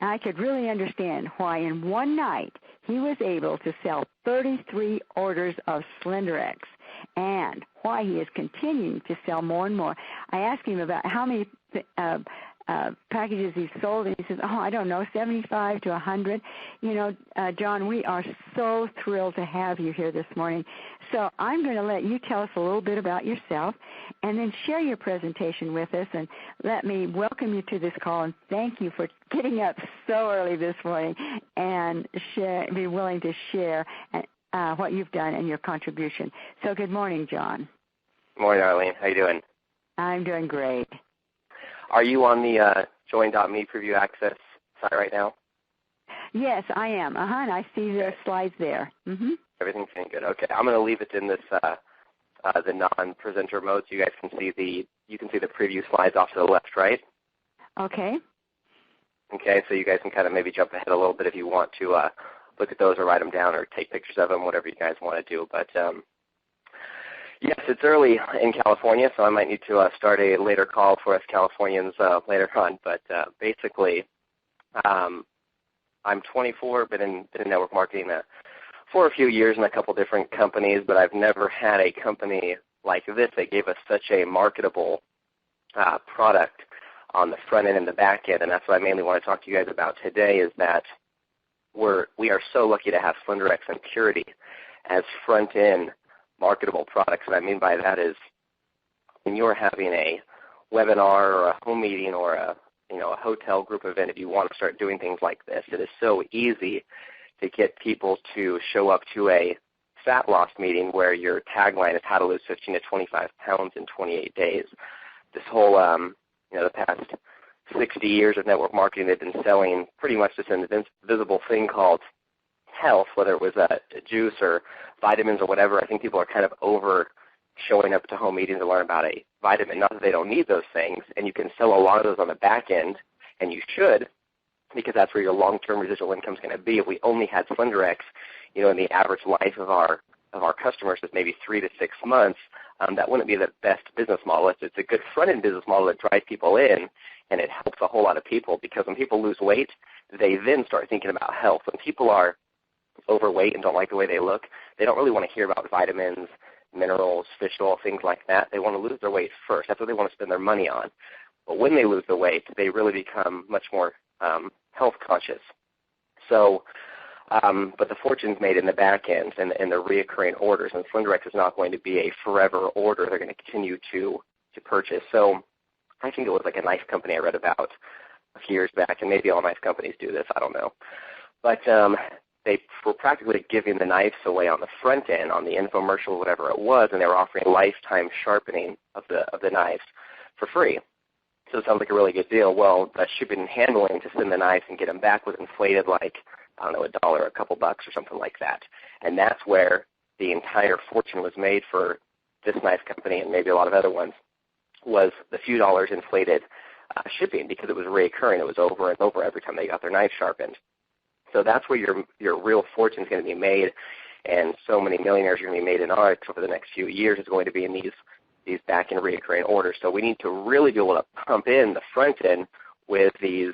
I could really understand why in one night he was able to sell 33 orders of Slenderiiz, and why he is continuing to sell more and more. I asked him about how many packages he's sold, and he says, I don't know, 75 to 100. You know, John, we are so thrilled to have you here this morning. So I'm going to let you tell us a little bit about yourself and then share your presentation with us, and let me welcome you to this call and thank you for getting up so early this morning and be willing to share what you've done and your contribution. So good morning, John. Good morning, Arlene. How you doing? I'm doing great. Are you on the join.me preview access site right now? Yes, I am. And I see the slides there. Mm-hmm. Everything's going good. Okay, I'm going to leave it in this the non-presenter mode, so you guys can see the preview slides off to the left, right? Okay. Okay, so you guys can kind of maybe jump ahead a little bit if you want to look at those or write them down or take pictures of them, whatever you guys want to do. But yes, it's early in California, so I might need to start a later call for us Californians later on. But basically, I'm 24, been in network marketing for a few years in a couple different companies, but I've never had a company like this that gave us such a marketable product on the front end and the back end. And that's what I mainly want to talk to you guys about today, is that we are so lucky to have Slenderiiz and Purity as front-end marketable products. What I mean by that is when you're having a webinar or a home meeting or a hotel group event, if you want to start doing things like this, it is so easy to get people to show up to a fat loss meeting where your tagline is how to lose 15 to 25 pounds in 28 days. This whole, the past 60 years of network marketing, they've been selling pretty much this invisible thing called health, whether it was a juice or vitamins or whatever. I think people are kind of over showing up to home meetings to learn about a vitamin. Not that they don't need those things, and you can sell a lot of those on the back end, and you should, because that's where your long-term residual income is going to be. If we only had Slenderiiz, in the average life of our customers is maybe 3 to 6 months, that wouldn't be the best business model. It's a good front-end business model that drives people in, and it helps a whole lot of people, because when people lose weight, they then start thinking about health. When people are overweight and don't like the way they look, they don't really want to hear about vitamins, minerals, fish oil, things like that. They want to lose their weight first. That's what they want to spend their money on. But when they lose the weight, they really become much more health conscious. So, but the fortune's made in the back end and the reoccurring orders, and Slenderiiz is not going to be a forever order. They're going to continue to purchase. So I think it was like a knife company I read about a few years back, and maybe all knife companies do this, I don't know. But they were practically giving the knives away on the front end, on the infomercial, whatever it was, and they were offering lifetime sharpening of the knives for free. So it sounds like a really good deal. Well, the shipping and handling to send the knives and get them back was inflated like, I don't know, $1 or a couple bucks or something like that. And that's where the entire fortune was made for this knife company and maybe a lot of other ones, was the few dollars inflated shipping, because it was recurring. It was over and over every time they got their knife sharpened. So that's where your real fortune is going to be made, and so many millionaires are going to be made in Rx over the next few years is going to be in these back-end recurring orders. So we need to really be able to pump in the front end with these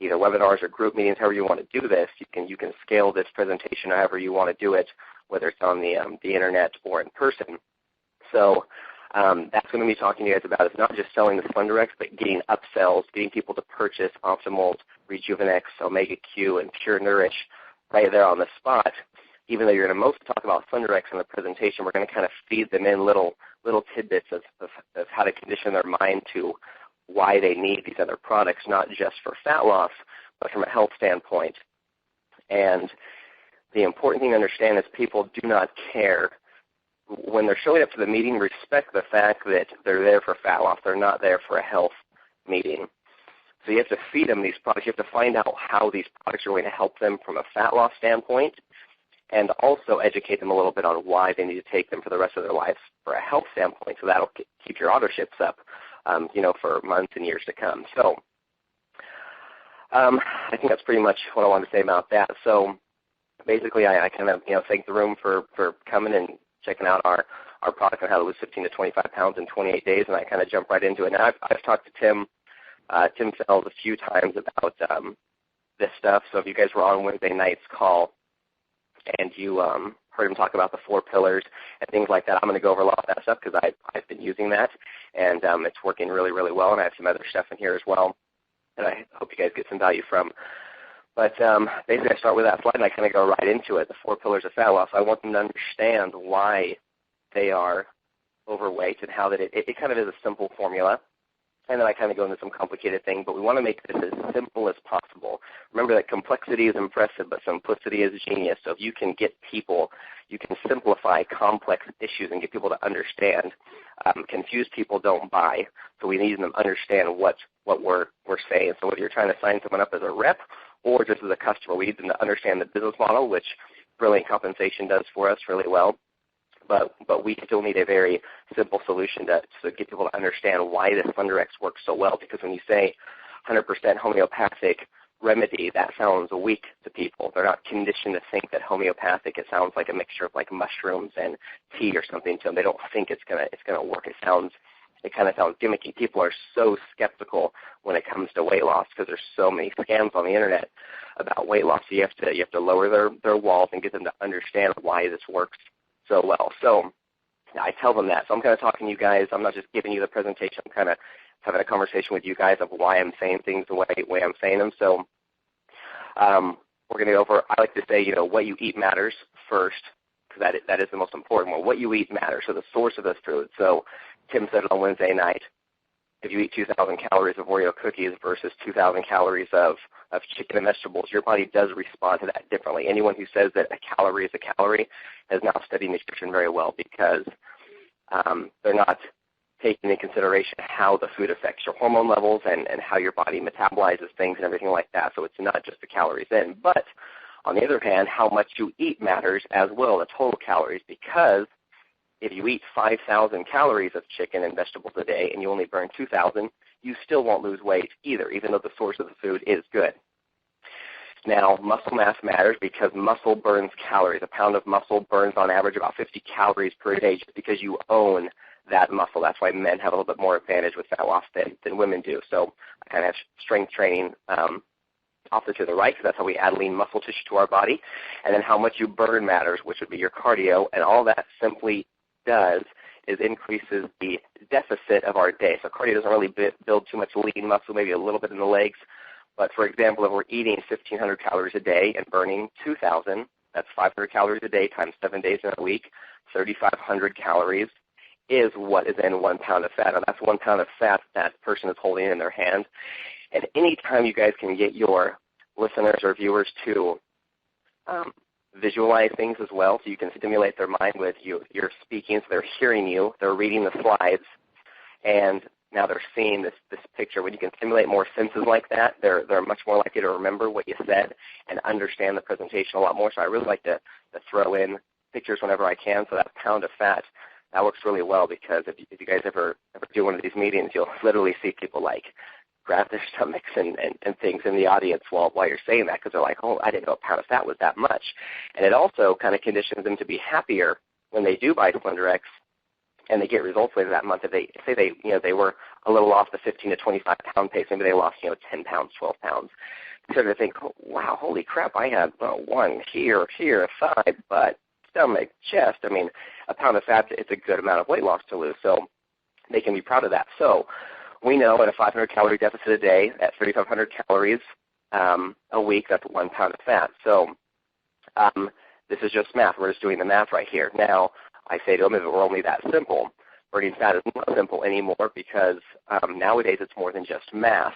either webinars or group meetings, however you want to do this. You can scale this presentation however you want to do it, whether it's on the internet or in person. So that's what I'm going to be talking to you guys about. It's not just selling the Slenderiiz, but getting upsells, getting people to purchase Optimals, Rejuvenex, Omega Q, and Pure Nourish right there on the spot. Even though you're going to mostly talk about Slenderiiz in the presentation, we're going to kind of feed them in little tidbits of how to condition their mind to why they need these other products, not just for fat loss, but from a health standpoint. And the important thing to understand is people do not care. When they're showing up to the meeting, respect the fact that they're there for fat loss. They're not there for a health meeting. So you have to feed them these products. You have to find out how these products are going to help them from a fat loss standpoint, and also educate them a little bit on why they need to take them for the rest of their lives for a health standpoint. So that'll keep your autoships up, for months and years to come. So I think that's pretty much what I wanted to say about that. So basically, I kind of thank the room for coming and checking out our product on how to lose 15 to 25 pounds in 28 days, and I kind of jump right into it. Now, I've talked to Tim Fells a few times about this stuff. So if you guys were on Wednesday night's call and you heard him talk about the 4 pillars and things like that, I'm going to go over a lot of that stuff because I've been using that, and it's working really, really well, and I have some other stuff in here as well that I hope you guys get some value from. But basically I start with that slide and I kind of go right into it, the 4 pillars of fat loss. I want them to understand why they are overweight and how that it kind of is a simple formula. And then I kind of go into some complicated things, but we want to make this as simple as possible. Remember that complexity is impressive, but simplicity is genius. So if you can get people, you can simplify complex issues and get people to understand. Confused people don't buy, so we need them to understand what we're saying. So whether you're trying to sign someone up as a rep or just as a customer, we need them to understand the business model, which Brilliant Compensation does for us really well. But we still need a very simple solution to get people to understand why this Slenderiiz works so well. Because when you say 100% homeopathic remedy, that sounds weak to people. They're not conditioned to think that homeopathic, it sounds like a mixture of like mushrooms and tea or something to them. They don't think it's gonna work. It kind of sounds gimmicky. People are so skeptical when it comes to weight loss because there's so many scams on the internet about weight loss. So you have to lower their walls and get them to understand why this works so well. So I tell them that. So I'm kind of talking to you guys. I'm not just giving you the presentation. I'm kind of having a conversation with you guys of why I'm saying things the way I'm saying them. So we're going to go over, I like to say, what you eat matters first, because that is the most important one. What you eat matters, so the source of this food. So Tim said on Wednesday night, if you eat 2,000 calories of Oreo cookies versus 2,000 calories of chicken and vegetables, your body does respond to that differently. Anyone who says that a calorie is a calorie has now studied nutrition very well because they're not taking into consideration how the food affects your hormone levels and how your body metabolizes things and everything like that. So it's not just the calories in. But on the other hand, how much you eat matters as well, the total calories, because if you eat 5,000 calories of chicken and vegetables a day and you only burn 2,000, you still won't lose weight either, even though the source of the food is good. Now, muscle mass matters because muscle burns calories. A pound of muscle burns on average about 50 calories per day just because you own that muscle. That's why men have a little bit more advantage with fat loss than women do. So I kind of have strength training off to the right because that's how we add lean muscle tissue to our body. And then how much you burn matters, which would be your cardio, and all that simply does is increases the deficit of our day. So cardio doesn't really build too much lean muscle, maybe a little bit in the legs. But for example, if we're eating 1,500 calories a day and burning 2,000, that's 500 calories a day times 7 days in a week. 3,500 calories is what is in 1 pound of fat. And that's 1 pound of fat that person is holding in their hand. And anytime you guys can get your listeners or viewers to visualize things as well, so you can stimulate their mind with you're speaking, so they're hearing you, they're reading the slides, and now they're seeing this picture. When you can stimulate more senses like that, they're much more likely to remember what you said and understand the presentation a lot more. So I really like to throw in pictures whenever I can. So that pound of fat, that works really well because if you guys ever do one of these meetings, you'll literally see people like grab their stomachs and things in the audience while you're saying that because they're like, oh, I didn't know a pound of fat was that much. And it also kind of conditions them to be happier when they do buy Slenderiiz and they get results later that month. If they were a little off the 15 to 25 pound pace, maybe they lost 10 pounds, 12 pounds. So they think, oh, wow, holy crap, I have one here, thigh, butt, stomach, chest. I mean, a pound of fat, it's a good amount of weight loss to lose. So they can be proud of that. So we know at a 500-calorie deficit a day, at 3,500 calories a week, that's 1 pound of fat. So this is just math. We're just doing the math right here. Now, I say to them, if it were only that simple, burning fat is not simple anymore because nowadays it's more than just math.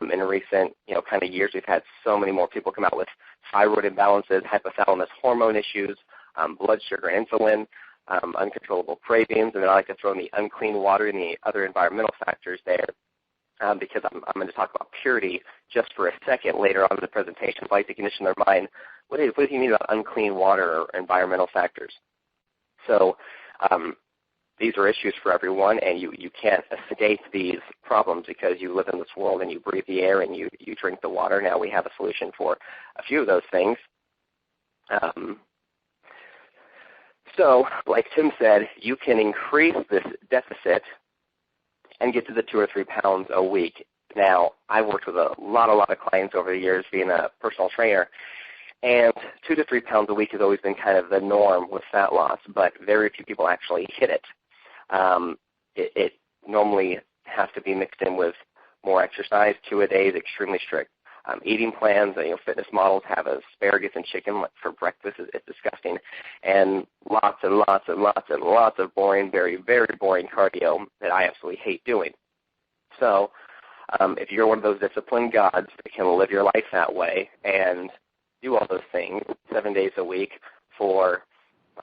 In recent kind of years, we've had so many more people come out with thyroid imbalances, hypothalamus hormone issues, blood sugar and insulin, uncontrollable cravings, and then I like to throw in the unclean water and the other environmental factors there because I'm going to talk about purity just for a second later on in the presentation. I like to condition their mind. What do you mean about unclean water or environmental factors? So these are issues for everyone, and you can't escape these problems because you live in this world and you breathe the air and you drink the water. Now we have a solution for a few of those things. So, like Tim said, you can increase this deficit and get to the 2 or 3 pounds a week Now, I've worked with a lot of clients over the years being a personal trainer, and 2 to 3 pounds a week has always been kind of the norm with fat loss, but very few people actually hit it. It normally has to be mixed in with more exercise, 2 a day is extremely strict. Eating plans, fitness models have asparagus and chicken for breakfast. It's disgusting. And lots of boring, very, very boring cardio that I absolutely hate doing. So if you're one of those disciplined gods that can live your life that way and do all those things 7 days a week for,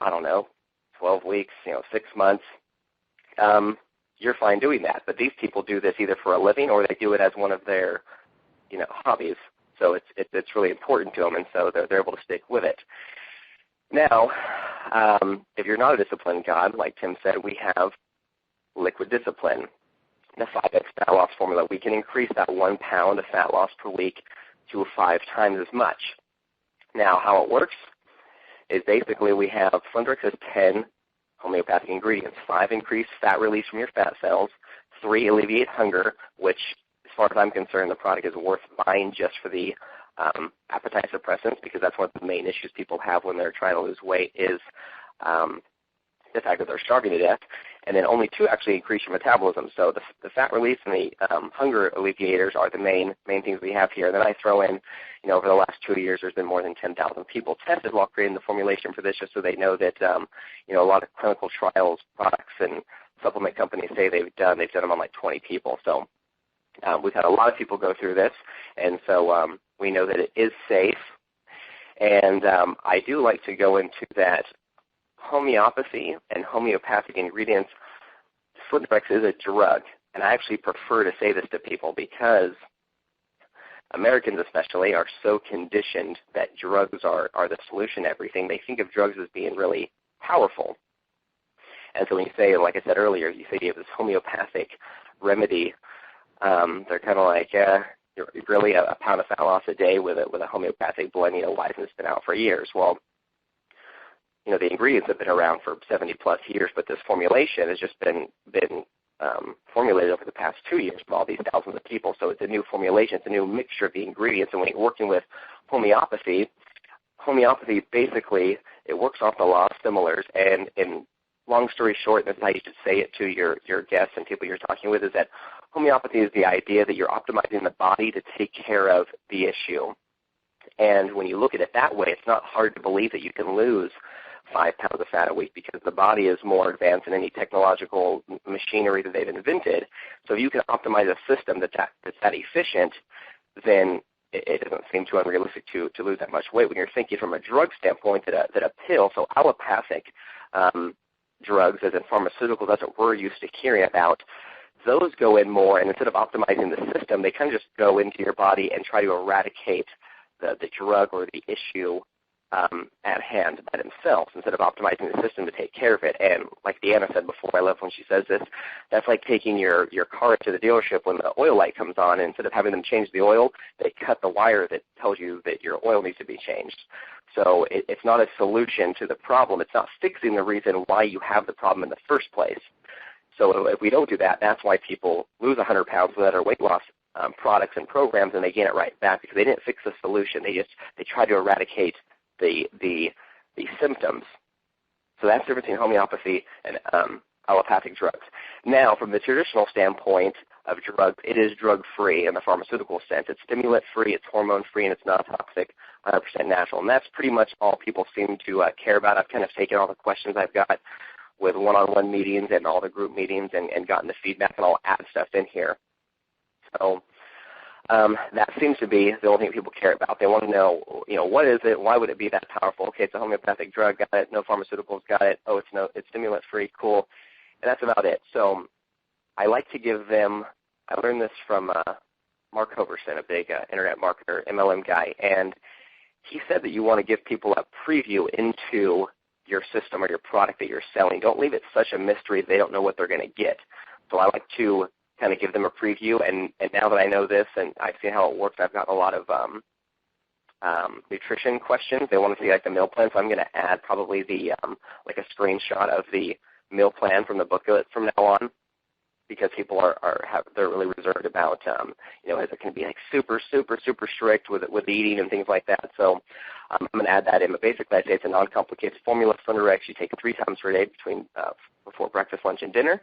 12 weeks, 6 months, you're fine doing that. But these people do this either for a living or they do it as one of their hobbies. So it's really important to them, and so they're able to stick with it. Now, if you're not a disciplined god, like Tim said, we have liquid discipline, the 5X fat loss formula. We can increase that 1 pound of fat loss per week to 5 times as much. Now, how it works is basically we have Slenderiiz has 10 homeopathic ingredients. 5 increase fat release from your fat cells, 3 alleviate hunger, which as far as I'm concerned, the product is worth buying just for the appetite suppressants, because that's one of the main issues people have when they're trying to lose weight is the fact that they're starving to death. And then only 2 actually increase your metabolism. So the fat release and the hunger alleviators are the main things we have here. And then I throw in, over the last 2 years, there's been more than 10,000 people tested while creating the formulation for this, just so they know that, a lot of clinical trials, products, and supplement companies say they've done them on like 20 people. So we've had a lot of people go through this, and so we know that it is safe. And I do like to go into that homeopathy and homeopathic ingredients. Slenderiiz is a drug, and I actually prefer to say this to people because Americans especially are so conditioned that drugs are the solution to everything. They think of drugs as being really powerful. And so when you say, like I said earlier, you say you have this homeopathic remedy, they're kind of like, really a pound of fat loss a day with a homeopathic blend, why hasn't this been out for years? Well, the ingredients have been around for 70-plus years, but this formulation has just been formulated over the past 2 years with all these thousands of people. So it's a new formulation. It's a new mixture of the ingredients. And when you're working with homeopathy basically, it works off the law of similars. And in long story short, and this is how you should say it to your guests and people you're talking with, is that homeopathy is the idea that you're optimizing the body to take care of the issue. And when you look at it that way, it's not hard to believe that you can lose 5 pounds of fat a week because the body is more advanced than any technological machinery that they've invented. So if you can optimize a system that's that efficient, then it doesn't seem too unrealistic to lose that much weight. When you're thinking from a drug standpoint, that a pill, so allopathic drugs, as in pharmaceuticals, that's what we're used to hearing about, those go in more, and instead of optimizing the system, they kind of just go into your body and try to eradicate the drug or the issue at hand by themselves, instead of optimizing the system to take care of it. And like Deanna said before, I love when she says this, that's like taking your car to the dealership when the oil light comes on, and instead of having them change the oil, they cut the wire that tells you that your oil needs to be changed. So it's not a solution to the problem. It's not fixing the reason why you have the problem in the first place. So if we don't do that, that's why people lose 100 pounds with other weight loss products and programs, and they gain it right back because they didn't fix the solution. They try to eradicate the symptoms. So that's the difference between homeopathy and allopathic drugs. Now, from the traditional standpoint of drugs, it is drug-free in the pharmaceutical sense. It's stimulant-free, it's hormone-free, and it's non-toxic, 100% natural. And that's pretty much all people seem to care about. I've kind of taken all the questions I've got with one-on-one meetings and all the group meetings and gotten the feedback, and I'll add stuff in here. So that seems to be the only thing people care about. They want to know, what is it? Why would it be that powerful? Okay, it's a homeopathic drug. Got it. No pharmaceuticals. Got it. Oh, it's stimulant-free. Cool. And that's about it. So I like to give them. I learned this from Mark Hoverson, a big internet marketer, MLM guy, and he said that you want to give people a preview into your system or your product that you're selling. Don't leave it such a mystery they don't know what they're going to get. So I like to kind of give them a preview, and now that I know this and I've seen how it works, I've got a lot of nutrition questions. They want to see like the meal plan, so I'm going to add probably the like a screenshot of the meal plan from the booklet from now on. because people they're really reserved about, is it going to be like super, super, super strict with eating and things like that. So I'm going to add that in. But basically, I say it's a non-complicated formula. Slenderiiz you take 3 times per day before breakfast, lunch, and dinner.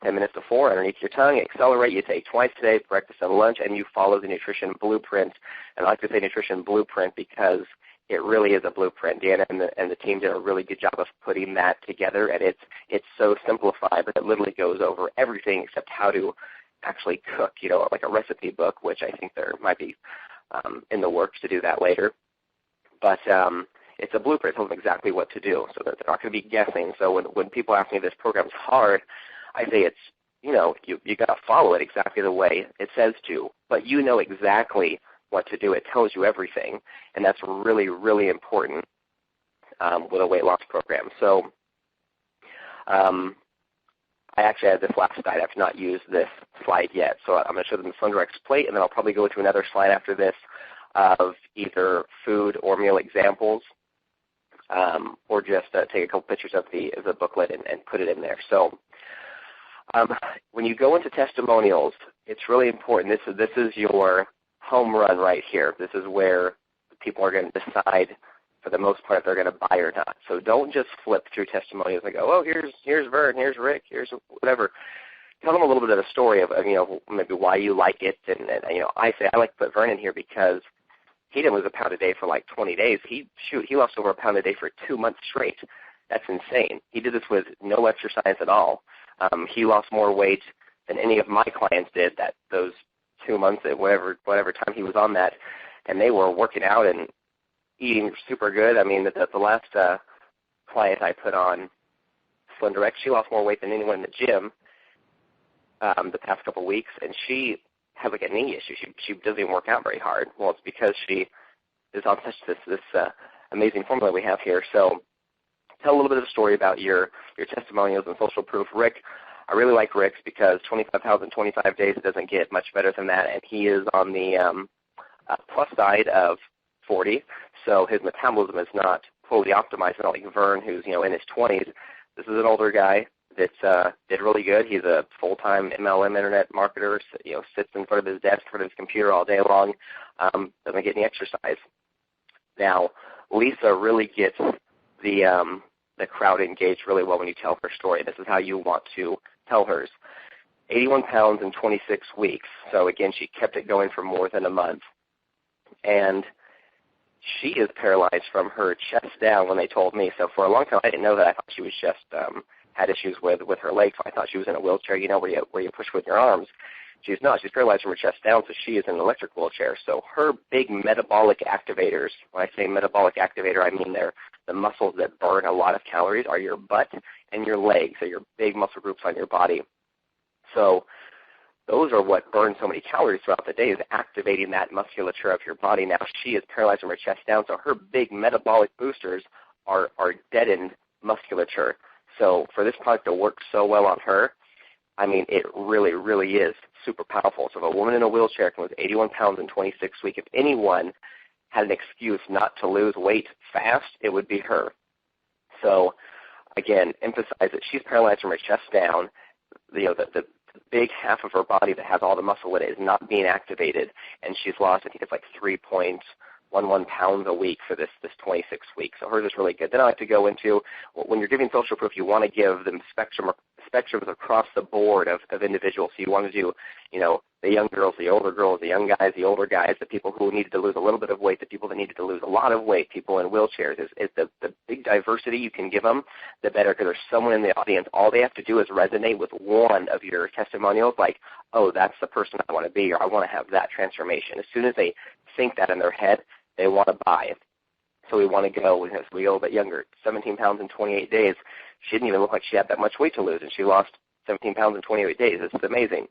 10 minutes before, underneath your tongue. Accelerate, you take twice a day, breakfast and lunch, and you follow the nutrition blueprint. And I like to say nutrition blueprint because it really is a blueprint. Deanna and the team did a really good job of putting that together, and it's so simplified, but it literally goes over everything except how to actually cook, like a recipe book, which I think there might be in the works to do that later. But it's a blueprint. It tells them exactly what to do, so that they're not going to be guessing. So when people ask me if this program's hard, I say it's, you got to follow it exactly the way it says to, but you know exactly what to do. It tells you everything, and that's really, really important with a weight loss program. So I actually had this last slide. I've not used this slide yet, so I'm going to show them the Slenderiiz plate, and then I'll probably go to another slide after this of either food or meal examples, or just take a couple pictures of the booklet and put it in there. So when you go into testimonials, it's really important. This is your home run right here. This is where people are going to decide, for the most part, if they're going to buy or not. So don't just flip through testimonials and go, oh, here's Vern, here's Rick, here's whatever. Tell them a little bit of the story of maybe why you like it. And I say I like to put Vern in here because he didn't lose a pound a day for like 20 days. He lost over a pound a day for 2 months straight. That's insane. He did this with no exercise at all. He lost more weight than any of my clients did those 2 months, whatever time he was on that, and they were working out and eating super good. I mean, the last client I put on Slenderiiz, she lost more weight than anyone in the gym the past couple of weeks, and she has like a knee issue. She doesn't even work out very hard. Well, it's because she is on such this amazing formula we have here. So tell a little bit of the story about your testimonials and social proof. Rick, I really like Rick's because 25 pounds in 25 days, it doesn't get much better than that, and he is on the plus side of 40, so his metabolism is not fully optimized, not like Vern, who's in his 20s. This is an older guy that did really good. He's a full-time MLM internet marketer, sits in front of his desk, in front of his computer all day long, doesn't get any exercise. Now, Lisa really gets the crowd engaged really well when you tell her story. This is how you want to tell hers. 81 pounds in 26 weeks. So, again, she kept it going for more than a month. And she is paralyzed from her chest down when they told me. So for a long time, I didn't know that. I thought she was just had issues with her legs. I thought she was in a wheelchair, where you push with your arms. She's not. She's paralyzed from her chest down, so she is in an electric wheelchair. So her big metabolic activators, when I say metabolic activator, I mean they're the muscles that burn a lot of calories, are your butt and your legs, so your big muscle groups on your body. So those are what burn so many calories throughout the day, is activating that musculature of your body. Now, she is paralyzed from her chest down, so her big metabolic boosters are deadened musculature. So for this product to work so well on her, I mean, it really, really is super powerful. So if a woman in a wheelchair can lose 81 pounds in 26 weeks, if anyone had an excuse not to lose weight fast, it would be her. So, again, emphasize that she's paralyzed from her chest down. The big half of her body that has all the muscle in it is not being activated, and she's lost, I think it's like 3.11 pounds a week for this 26 weeks. So hers is really good. Then I like to go into, when you're giving social proof, you want to give them spectrums across the board of individuals. So you want to do, the young girls, the older girls, the young guys, the older guys, the people who needed to lose a little bit of weight, the people that needed to lose a lot of weight, people in wheelchairs. Is the big diversity you can give them, the better, because there's someone in the audience. All they have to do is resonate with one of your testimonials, like, oh, that's the person I want to be, or I want to have that transformation. As soon as they think that in their head, they want to buy it. So we want to go, as we go a little bit younger, 17 pounds in 28 days. She didn't even look like she had that much weight to lose, and she lost 17 pounds in 28 days. It's amazing.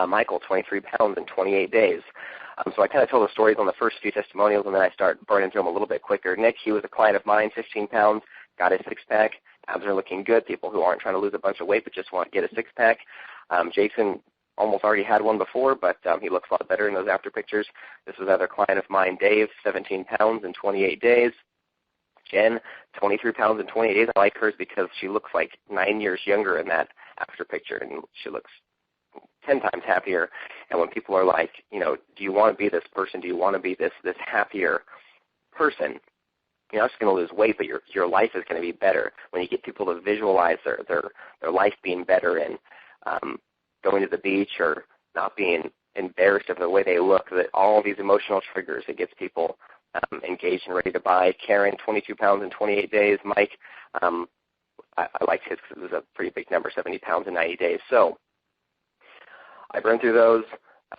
Michael, 23 pounds in 28 days. So I kind of tell the stories on the first few testimonials, and then I start burning through them a little bit quicker. Nick, he was a client of mine, 15 pounds, got his six-pack. Abs are looking good. People who aren't trying to lose a bunch of weight but just want to get a six-pack. Jason almost already had one before, but he looks a lot better in those after pictures. This was another client of mine, Dave, 17 pounds in 28 days. Jen, 23 pounds in 28 days. I like hers because she looks like 9 years younger in that after picture, and she looks 10 times happier. And when people are like, do you want to be this person? Do you want to be this happier person? You're not just going to lose weight, but your life is going to be better. When you get people to visualize their life being better and going to the beach or not being embarrassed of the way they look, that all these emotional triggers, it gets people engaged and ready to buy. Karen, 22 pounds in 28 days. Mike, I liked his because it was a pretty big number, 70 pounds in 90 days. So I've run through those.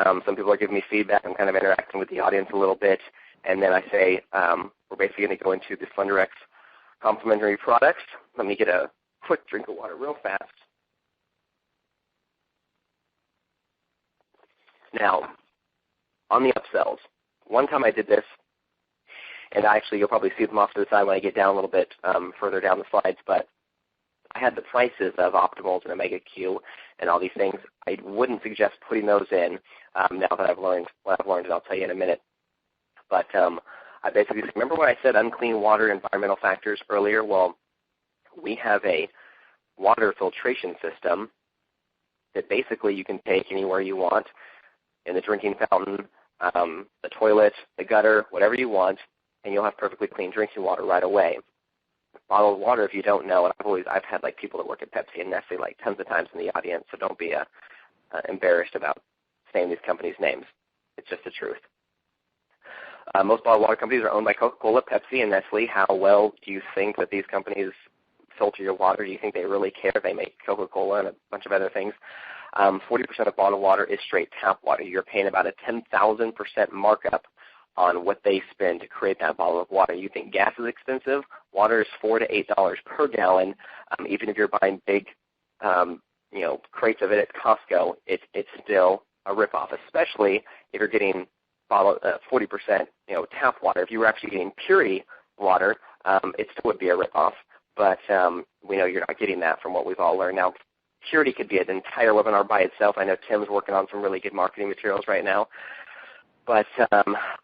Some people are giving me feedback. I'm kind of interacting with the audience a little bit. And then I say we're basically going to go into the Slenderiiz complementary products. Let me get a quick drink of water real fast. Now, on the upsells, one time I did this, and actually you'll probably see them off to the side when I get down a little bit further down the slides, but I had the prices of Optimals and Omega Q and all these things. I wouldn't suggest putting those in now that I've learned what I've learned, and I'll tell you in a minute. But I basically, remember when I said unclean water environmental factors earlier? Well, we have a water filtration system that basically you can take anywhere you want, in the drinking fountain, the toilet, the gutter, whatever you want, and you'll have perfectly clean drinking water right away. Bottled water, if you don't know, and I've had like people that work at Pepsi and Nestle like tons of times in the audience, so don't be embarrassed about saying these companies' names. It's just the truth. Most bottled water companies are owned by Coca-Cola, Pepsi, and Nestle. How well do you think that these companies filter your water? Do you think they really care? They make Coca-Cola and a bunch of other things. 40% of bottled water is straight tap water. You're paying about a 10,000% markup on what they spend to create that bottle of water. You think gas is expensive? Water is $4 to $8 per gallon. Even if you're buying big, crates of it at Costco, it's still a ripoff, especially if you're getting 40% tap water. If you were actually getting purity water, it still would be a ripoff. But we know you're not getting that from what we've all learned. Now, purity could be an entire webinar by itself. I know Tim's working on some really good marketing materials right now. But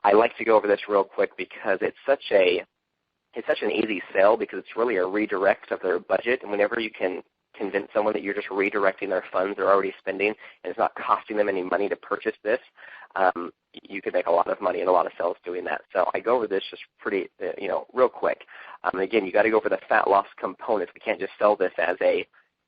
I like to go over this real quick because it's such an easy sell, because it's really a redirect of their budget. And whenever you can convince someone that you're just redirecting their funds they're already spending and it's not costing them any money to purchase this, you can make a lot of money and a lot of sales doing that. So I go over this just pretty, real quick. Again, you got to go over the fat loss components. We can't just sell this as a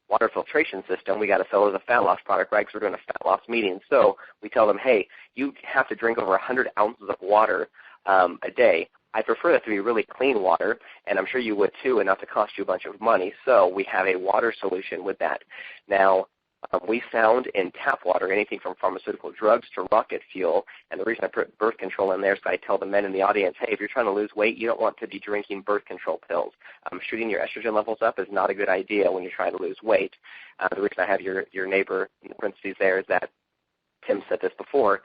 water filtration system. We got to sell it as a fat loss product, right? Because we're doing a fat loss meeting. So we tell them, hey, you have to drink over 100 ounces of water a day. I prefer that to be really clean water, and I'm sure you would too, and not to cost you a bunch of money. So we have a water solution with that. Now, we found in tap water anything from pharmaceutical drugs to rocket fuel, and the reason I put birth control in there is I tell the men in the audience, hey, if you're trying to lose weight, you don't want to be drinking birth control pills. Shooting your estrogen levels up is not a good idea when you're trying to lose weight. The reason I have your neighbor in the parentheses there is that Tim said this before.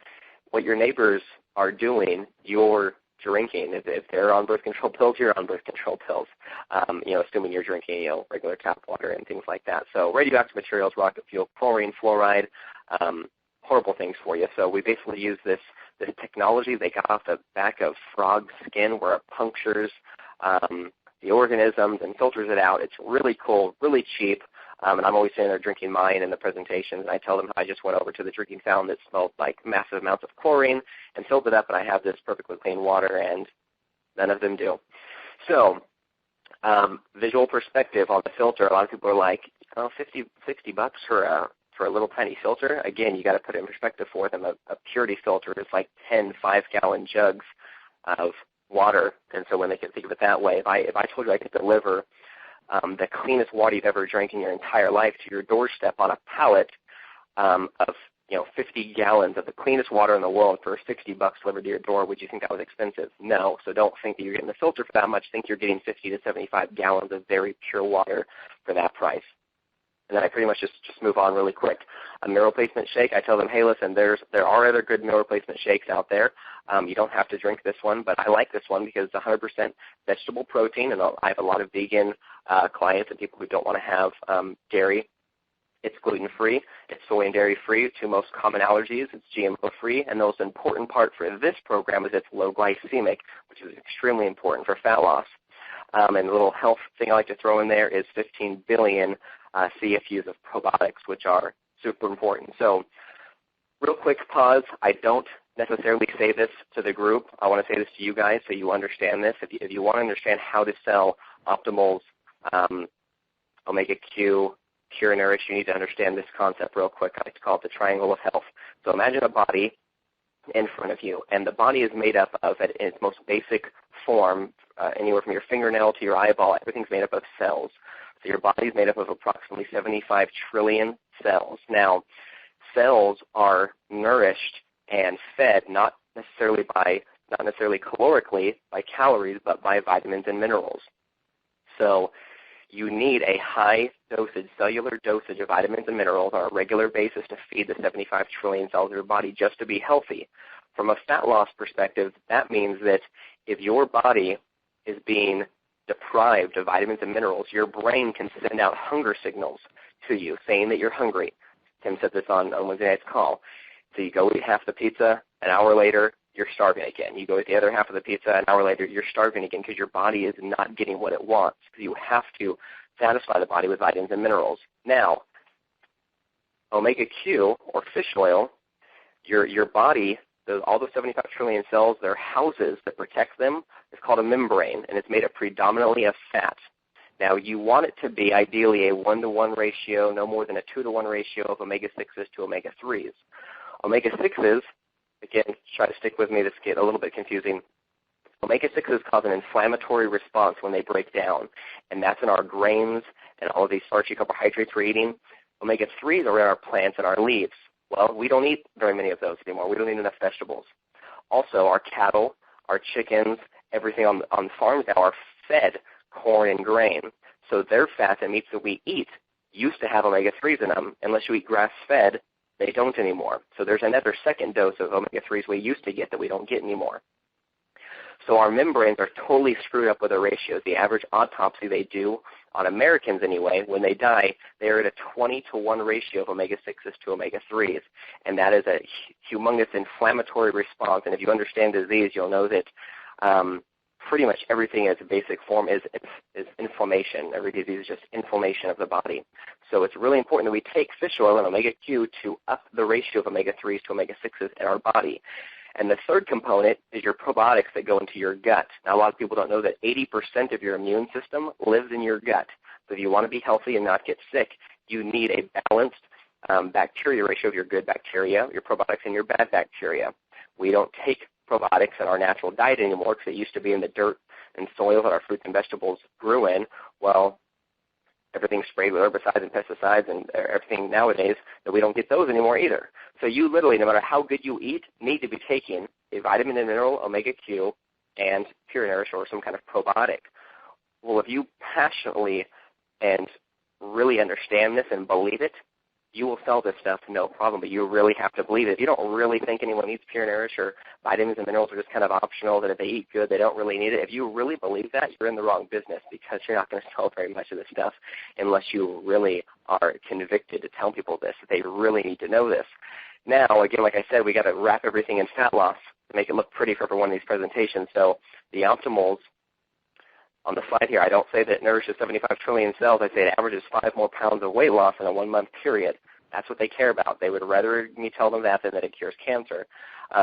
What your neighbors are doing, you're drinking. If they're on birth control pills, you're on birth control pills, assuming you're drinking regular tap water and things like that. So radioactive materials, rocket fuel, chlorine, fluoride, horrible things for you. So we basically use this technology they got off the back of frog skin where it punctures the organisms and filters it out. It's really cool, really cheap. And I'm always sitting there drinking mine in the presentations, and I tell them I just went over to the drinking fountain that smelled like massive amounts of chlorine and filled it up, and I have this perfectly clean water, and none of them do. So visual perspective on the filter, a lot of people are like, $50, $60 for a little tiny filter. Again, you got to put it in perspective for them. A purity filter is like 10 5-gallon jugs of water, and so when they can think of it that way, if I told you I could deliver the cleanest water you've ever drank in your entire life to your doorstep on a pallet of 50 gallons of the cleanest water in the world for $60 delivered to your door, would you think that was expensive? No. So don't think that you're getting the filter for that much. Think you're getting 50 to 75 gallons of very pure water for that price. And then I pretty much just move on really quick. A meal replacement shake, I tell them, hey, listen, there are other good meal replacement shakes out there. You don't have to drink this one, but I like this one because it's 100% vegetable protein, and I have a lot of vegan clients and people who don't want to have dairy. It's gluten-free. It's soy and dairy-free, two most common allergies. It's GMO-free, and the most important part for this program is it's low glycemic, which is extremely important for fat loss. And the little health thing I like to throw in there is 15 billion CFUs of probiotics, which are super important. So Real quick pause. I don't necessarily say this to the group. I want to say this to you guys so you understand this. If you want to understand how to sell Optimals, Omega Q, Pure Nourish, you need to understand this concept real quick. I like to call it the triangle of health. So imagine a body in front of you, and the body is made up of, in its most basic form, anywhere from your fingernail to your eyeball, everything's made up of cells. So your body is made up of approximately 75 trillion cells. Now, cells are nourished and fed not necessarily calorically by calories, but by vitamins and minerals. So you need a high dosage, cellular dosage of vitamins and minerals on a regular basis to feed the 75 trillion cells of your body just to be healthy. From a fat loss perspective, that means that if your body is being deprived of vitamins and minerals, your brain can send out hunger signals to you saying that you're hungry. Tim said this on Wednesday night's call. So you go eat half the pizza, an hour later, you're starving again. You go eat the other half of the pizza, an hour later, you're starving again because your body is not getting what it wants. You have to satisfy the body with vitamins and minerals. Now, Omega Q, or fish oil, your body, all the 75 trillion cells, their houses that protect them, is called a membrane, and it's made up predominantly of fat. Now, you want it to be ideally a 1-to-1 ratio, no more than a 2-to-1 ratio of omega-6s to omega-3s. Omega-6s, again, try to stick with me, this gets a little bit confusing. Omega-6s cause an inflammatory response when they break down, and that's in our grains and all of these starchy carbohydrates we're eating. Omega-3s are in our plants and our leaves. Well, we don't eat very many of those anymore. We don't eat enough vegetables. Also, our cattle, our chickens, everything on farms now are fed corn and grain. So their fats and meats that we eat used to have omega-3s in them. Unless you eat grass-fed, they don't anymore. So there's another second dose of omega-3s we used to get that we don't get anymore. So our membranes are totally screwed up with the ratios. The average autopsy they do, on Americans anyway, when they die, they're at a 20-to-1 ratio of omega-6s to omega-3s. And that is a humongous inflammatory response. And if you understand disease, you'll know that pretty much everything in its basic form is inflammation. Every disease is just inflammation of the body. So it's really important that we take fish oil and omega-Q to up the ratio of omega-3s to omega-6s in our body. And the third component is your probiotics that go into your gut. Now, a lot of people don't know that 80% of your immune system lives in your gut. So if you want to be healthy and not get sick, you need a balanced bacteria ratio of your good bacteria, your probiotics, and your bad bacteria. We don't take probiotics in our natural diet anymore because it used to be in the dirt and soil that our fruits and vegetables grew in. Well, everything's sprayed with herbicides and pesticides and everything nowadays, that we don't get those anymore either. So you literally, no matter how good you eat, need to be taking a vitamin and mineral, omega-Q, and Pure Nourish or some kind of probiotic. Well, if you passionately and really understand this and believe it, you will sell this stuff no problem, but you really have to believe it. If you don't really think anyone needs Pure Nourish or vitamins and minerals are just kind of optional, that if they eat good, they don't really need it, if you really believe that, you're in the wrong business because you're not going to sell very much of this stuff unless you really are convicted to tell people this, that they really need to know this. Now, again, like I said, we got to wrap everything in fat loss to make it look pretty for every one of these presentations. So the Optimals on the slide here, I don't say that it nourishes 75 trillion cells. I say it averages 5 more pounds of weight loss in a 1-month period. That's what they care about. They would rather me tell them that than that it cures cancer.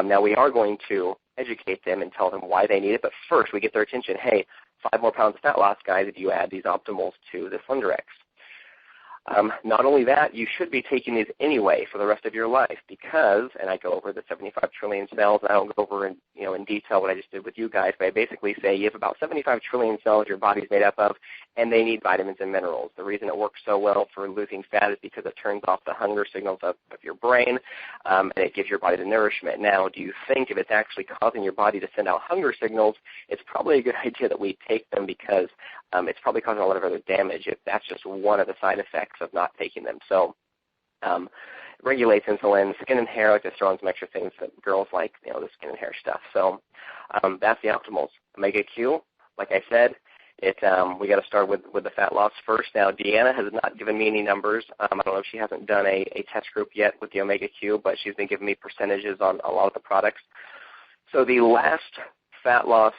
Now, we are going to educate them and tell them why they need it, but first we get their attention. Hey, 5 more pounds of fat loss, guys, if you add these Optimals to the Slenderiiz. Not only that, you should be taking these anyway for the rest of your life because, and I go over the 75 trillion cells, and I don't go over in detail what I just did with you guys, but I basically say you have about 75 trillion cells your body's made up of, and they need vitamins and minerals. The reason it works so well for losing fat is because it turns off the hunger signals of your brain, and it gives your body the nourishment. Now, do you think if it's actually causing your body to send out hunger signals, it's probably a good idea that we take them because it's probably causing a lot of other damage if that's just one of the side effects of not taking them. So it regulates insulin, skin and hair, like to throw in some extra things that girls like, the skin and hair stuff. So that's the Optimals. Omega-Q, like I said, we got to start with the fat loss first. Now, Deanna has not given me any numbers. I don't know if she hasn't done a test group yet with the Omega-Q, but she's been giving me percentages on a lot of the products. So the last fat loss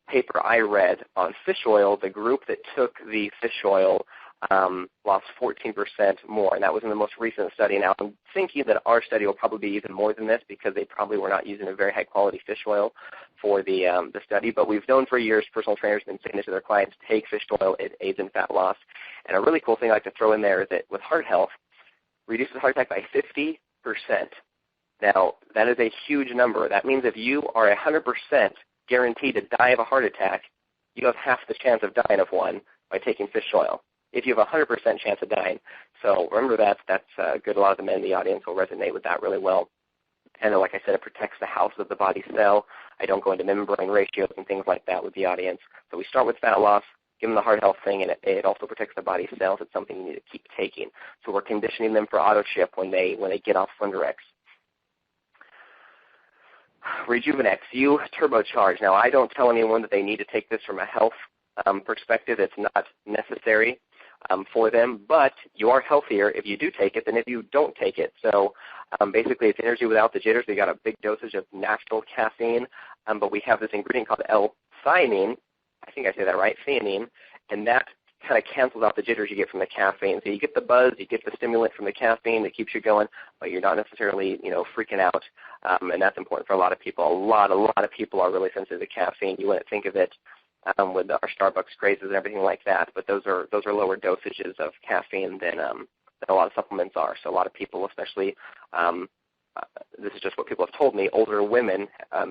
paper I read on fish oil, the group that took the fish oil lost 14% more, and that was in the most recent study. Now, I'm thinking that our study will probably be even more than this because they probably were not using a very high-quality fish oil for the study, but we've known for years, personal trainers have been saying this to their clients, take fish oil, it aids in fat loss. And a really cool thing I like to throw in there is that with heart health, reduces heart attack by 50%. Now, that is a huge number. That means if you are 100% guaranteed to die of a heart attack, you have half the chance of dying of one by taking fish oil, if you have a 100% chance of dying. So remember that. That's good. A lot of the men in the audience will resonate with that really well. And like I said, it protects the house of the body cell. I don't go into membrane ratios and things like that with the audience. So we start with fat loss, give them the heart health thing, and it also protects the body cells. It's something you need to keep taking. So we're conditioning them for auto ship when they get off Slenderiiz. Rejuvenex, you turbocharge. Now, I don't tell anyone that they need to take this from a health perspective. It's not necessary for them, but you are healthier if you do take it than if you don't take it. So basically, it's energy without the jitters. We got a big dosage of natural caffeine, but we have this ingredient called L-theanine. I think I say that right, theanine, and that kind of cancels out the jitters you get from the caffeine. So you get the buzz, you get the stimulant from the caffeine that keeps you going, but you're not necessarily, freaking out, and that's important for a lot of people. A lot of people are really sensitive to caffeine. You wouldn't think of it with our Starbucks crazes and everything like that, but those are lower dosages of caffeine than a lot of supplements are. So a lot of people, especially, this is just what people have told me, older women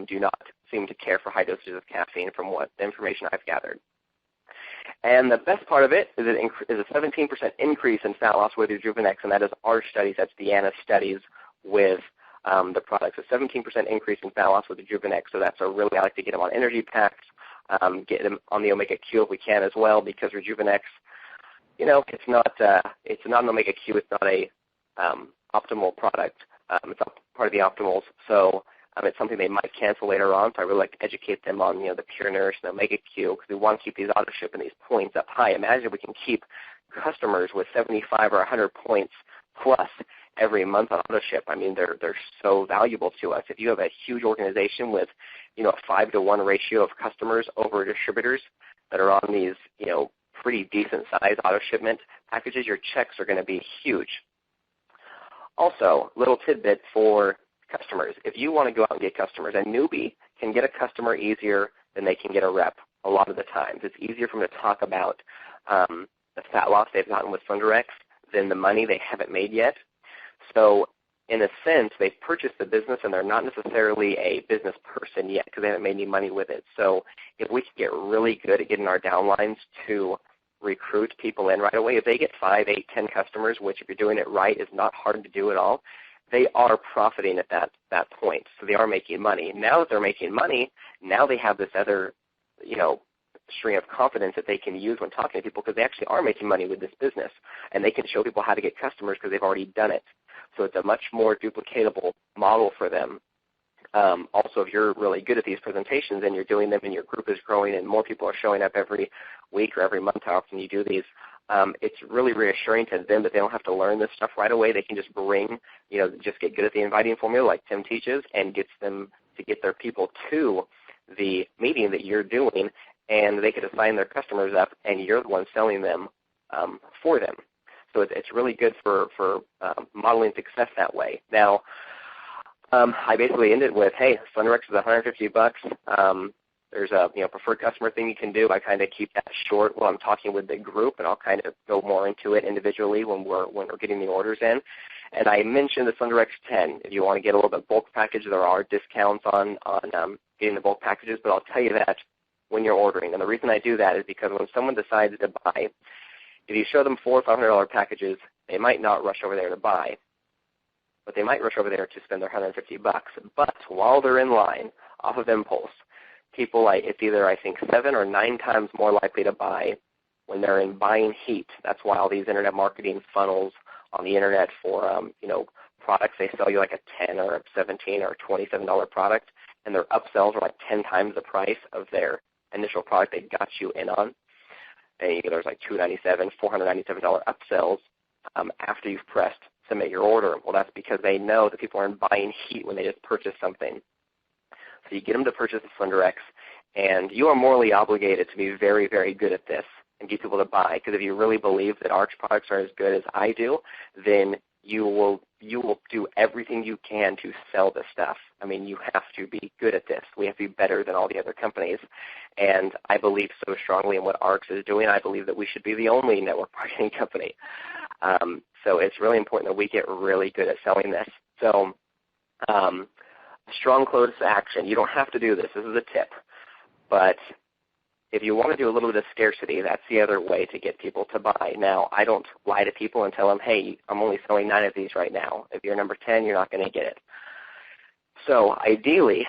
do not seem to care for high dosages of caffeine from what the information I've gathered. And the best part of it is it is a 17% increase in fat loss with Rejuvenex, and that is our studies. That's Deanna's studies with the product. So 17% increase in fat loss with Rejuvenex. So that's I like to get them on energy packs, get them on the Omega Q if we can as well, because Rejuvenex, it's not an Omega Q. It's not a optimal product. It's not part of the optimals. So it's something they might cancel later on, so I really like to educate them on, the Pure Nourish and the Omega Q, because we want to keep these auto ship and these points up high. Imagine if we can keep customers with 75 or 100 points plus every month on auto ship. I mean, they're so valuable to us. If you have a huge organization with, a 5-to-1 ratio of customers over distributors that are on these, pretty decent size auto shipment packages, your checks are going to be huge. Also, little tidbit for customers. If you want to go out and get customers, a newbie can get a customer easier than they can get a rep a lot of the times. It's easier for them to talk about the fat loss they've gotten with Slenderiiz than the money they haven't made yet. So in a sense, they've purchased the business and they're not necessarily a business person yet because they haven't made any money with it. So if we can get really good at getting our downlines to recruit people in right away, if they get 5, 8, 10 customers, which if you're doing it right is not hard to do at all, they are profiting at that point. So they are making money. Now that they're making money, now they have this other, string of confidence that they can use when talking to people because they actually are making money with this business. And they can show people how to get customers because they've already done it. So it's a much more duplicatable model for them. Also, if you're really good at these presentations and you're doing them and your group is growing and more people are showing up every week or every month, how often you do these, it's really reassuring to them that they don't have to learn this stuff right away. They can just just get good at the inviting formula like Tim teaches and gets them to get their people to the meeting that you're doing, and they could assign their customers up, and you're the one selling them for them. So it's really good for modeling success that way. Now, I basically ended with, hey, Slenderiiz is $150. There's a preferred customer thing you can do. I kind of keep that short while I'm talking with the group, and I'll kind of go more into it individually when we're getting the orders in. And I mentioned the Slenderiiz 10. If you want to get a little bit bulk package, there are discounts on getting the bulk packages, but I'll tell you that when you're ordering. And the reason I do that is because when someone decides to buy, if you show them $400 or $500 packages, they might not rush over there to buy, but they might rush over there to spend their $150. But while they're in line, off of impulse, it's either, I think, 7 or 9 times more likely to buy when they're in buying heat. That's why all these internet marketing funnels on the internet for, products, they sell you like a $10 or a $17 or $27 product, and their upsells are like 10 times the price of their initial product they got you in on. And there's like $297, $497 upsells after you've pressed submit your order. Well, that's because they know that people aren't buying heat when they just purchase something. So you get them to purchase the Slenderiiz, and you are morally obligated to be very, very good at this. and get people to buy. Because if you really believe that ARC's products are as good as I do, then you will do everything you can to sell this stuff. I mean, you have to be good at this. We have to be better than all the other companies. And I believe so strongly in what ARC's is doing. I believe that we should be the only network marketing company. So it's really important that we get really good at selling this. So strong close to action. You don't have to do this. This is a tip. But if you want to do a little bit of scarcity, that's the other way to get people to buy. Now, I don't lie to people and tell them, hey, I'm only selling 9 of these right now. If you're number 10, you're not going to get it. So ideally,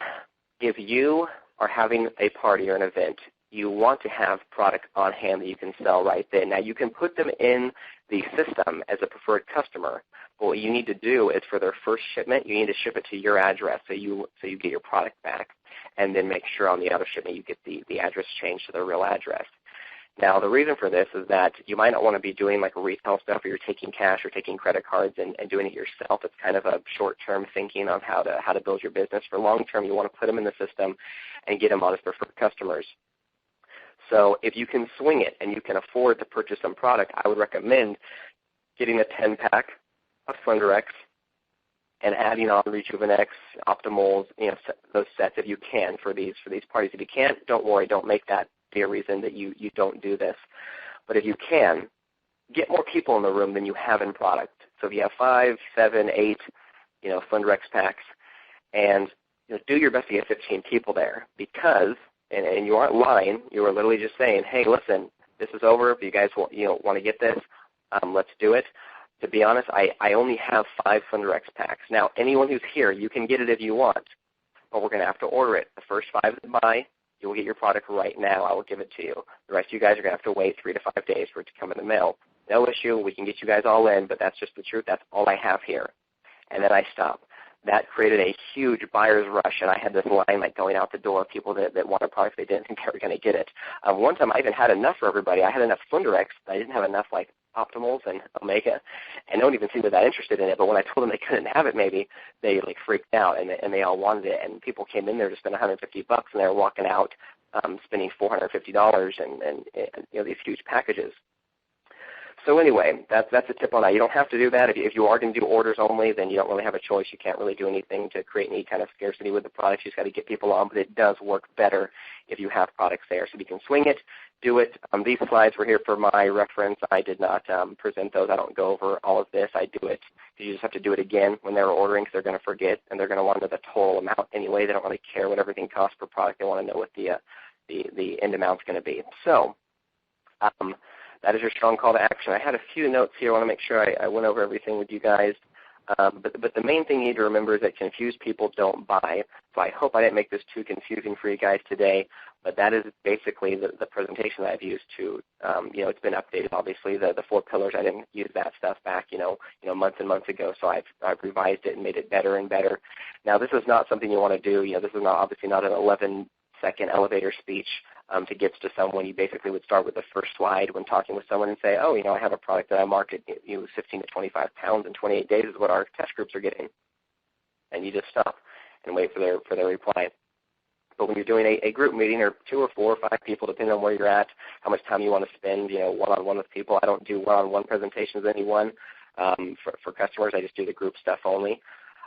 if you are having a party or an event, you want to have product on hand that you can sell right then. Now, you can put them in the system as a preferred customer, but what you need to do is for their first shipment, you need to ship it to your address so you get your product back, and then make sure on the other shipment you get the address changed to their real address. Now, the reason for this is that you might not want to be doing like retail stuff where you're taking cash or taking credit cards and doing it yourself. It's kind of a short-term thinking on how to build your business. For long-term, you want to put them in the system and get them on as preferred customers. So if you can swing it and you can afford to purchase some product, I would recommend getting a 10-pack of Slenderiiz and adding on Rejuvenex, Optimals, those sets if you can for these parties. If you can't, don't worry. Don't make that be a reason that you don't do this. But if you can, get more people in the room than you have in product. So if you have 5, 7, 8, Slenderiiz packs, and do your best to get 15 people there because, and you aren't lying, you are literally just saying, hey, listen, this is over. If you guys want to get this, let's do it. To be honest, I only have 5 Slenderiiz packs. Now, anyone who's here, you can get it if you want, but we're going to have to order it. The first 5 that buy, you will get your product right now. I will give it to you. The rest of you guys are going to have to wait 3 to 5 days for it to come in the mail. No issue. We can get you guys all in, but that's just the truth. That's all I have here. And then I stop. That created a huge buyer's rush, and I had this line like going out the door of people that wanted products they didn't think they were going to get it. One time I even had enough for everybody. I had enough Slenderiiz, but I didn't have enough like Optimals and Omega, and no one even seemed that interested in it. But when I told them they couldn't have it, maybe they like freaked out, and they all wanted it. And people came in there to spend $150, and they were walking out spending $450 and these huge packages. So anyway, that's a tip on that. You don't have to do that. If you are going to do orders only, then you don't really have a choice. You can't really do anything to create any kind of scarcity with the products. You just got to get people on, but it does work better if you have products there. So if you can swing it, do it. These slides were here for my reference. I did not present those. I don't go over all of this. I do it. You just have to do it again when they're ordering because they're going to forget, and they're going to want to know the total amount anyway. They don't really care what everything costs per product. They want to know what the end amount is going to be. So that is your strong call to action. I had a few notes here. I want to make sure I went over everything with you guys. But the main thing you need to remember is that confused people don't buy. So I hope I didn't make this too confusing for you guys today. But that is basically the presentation that I've used to, it's been updated, obviously. The 4 pillars, I didn't use that stuff back, months and months ago. So I've revised it and made it better and better. Now, this is not something you want to do. This is obviously not an 11-second elevator speech to get to someone. You basically would start with the first slide when talking with someone and say, I have a product that I market 15 to 25 pounds in 28 days is what our test groups are getting. And you just stop and wait for their reply. But when you're doing a group meeting or 2 or 4 or 5 people, depending on where you're at, how much time you want to spend, one-on-one with people. I don't do one-on-one presentations with anyone for customers. I just do the group stuff only.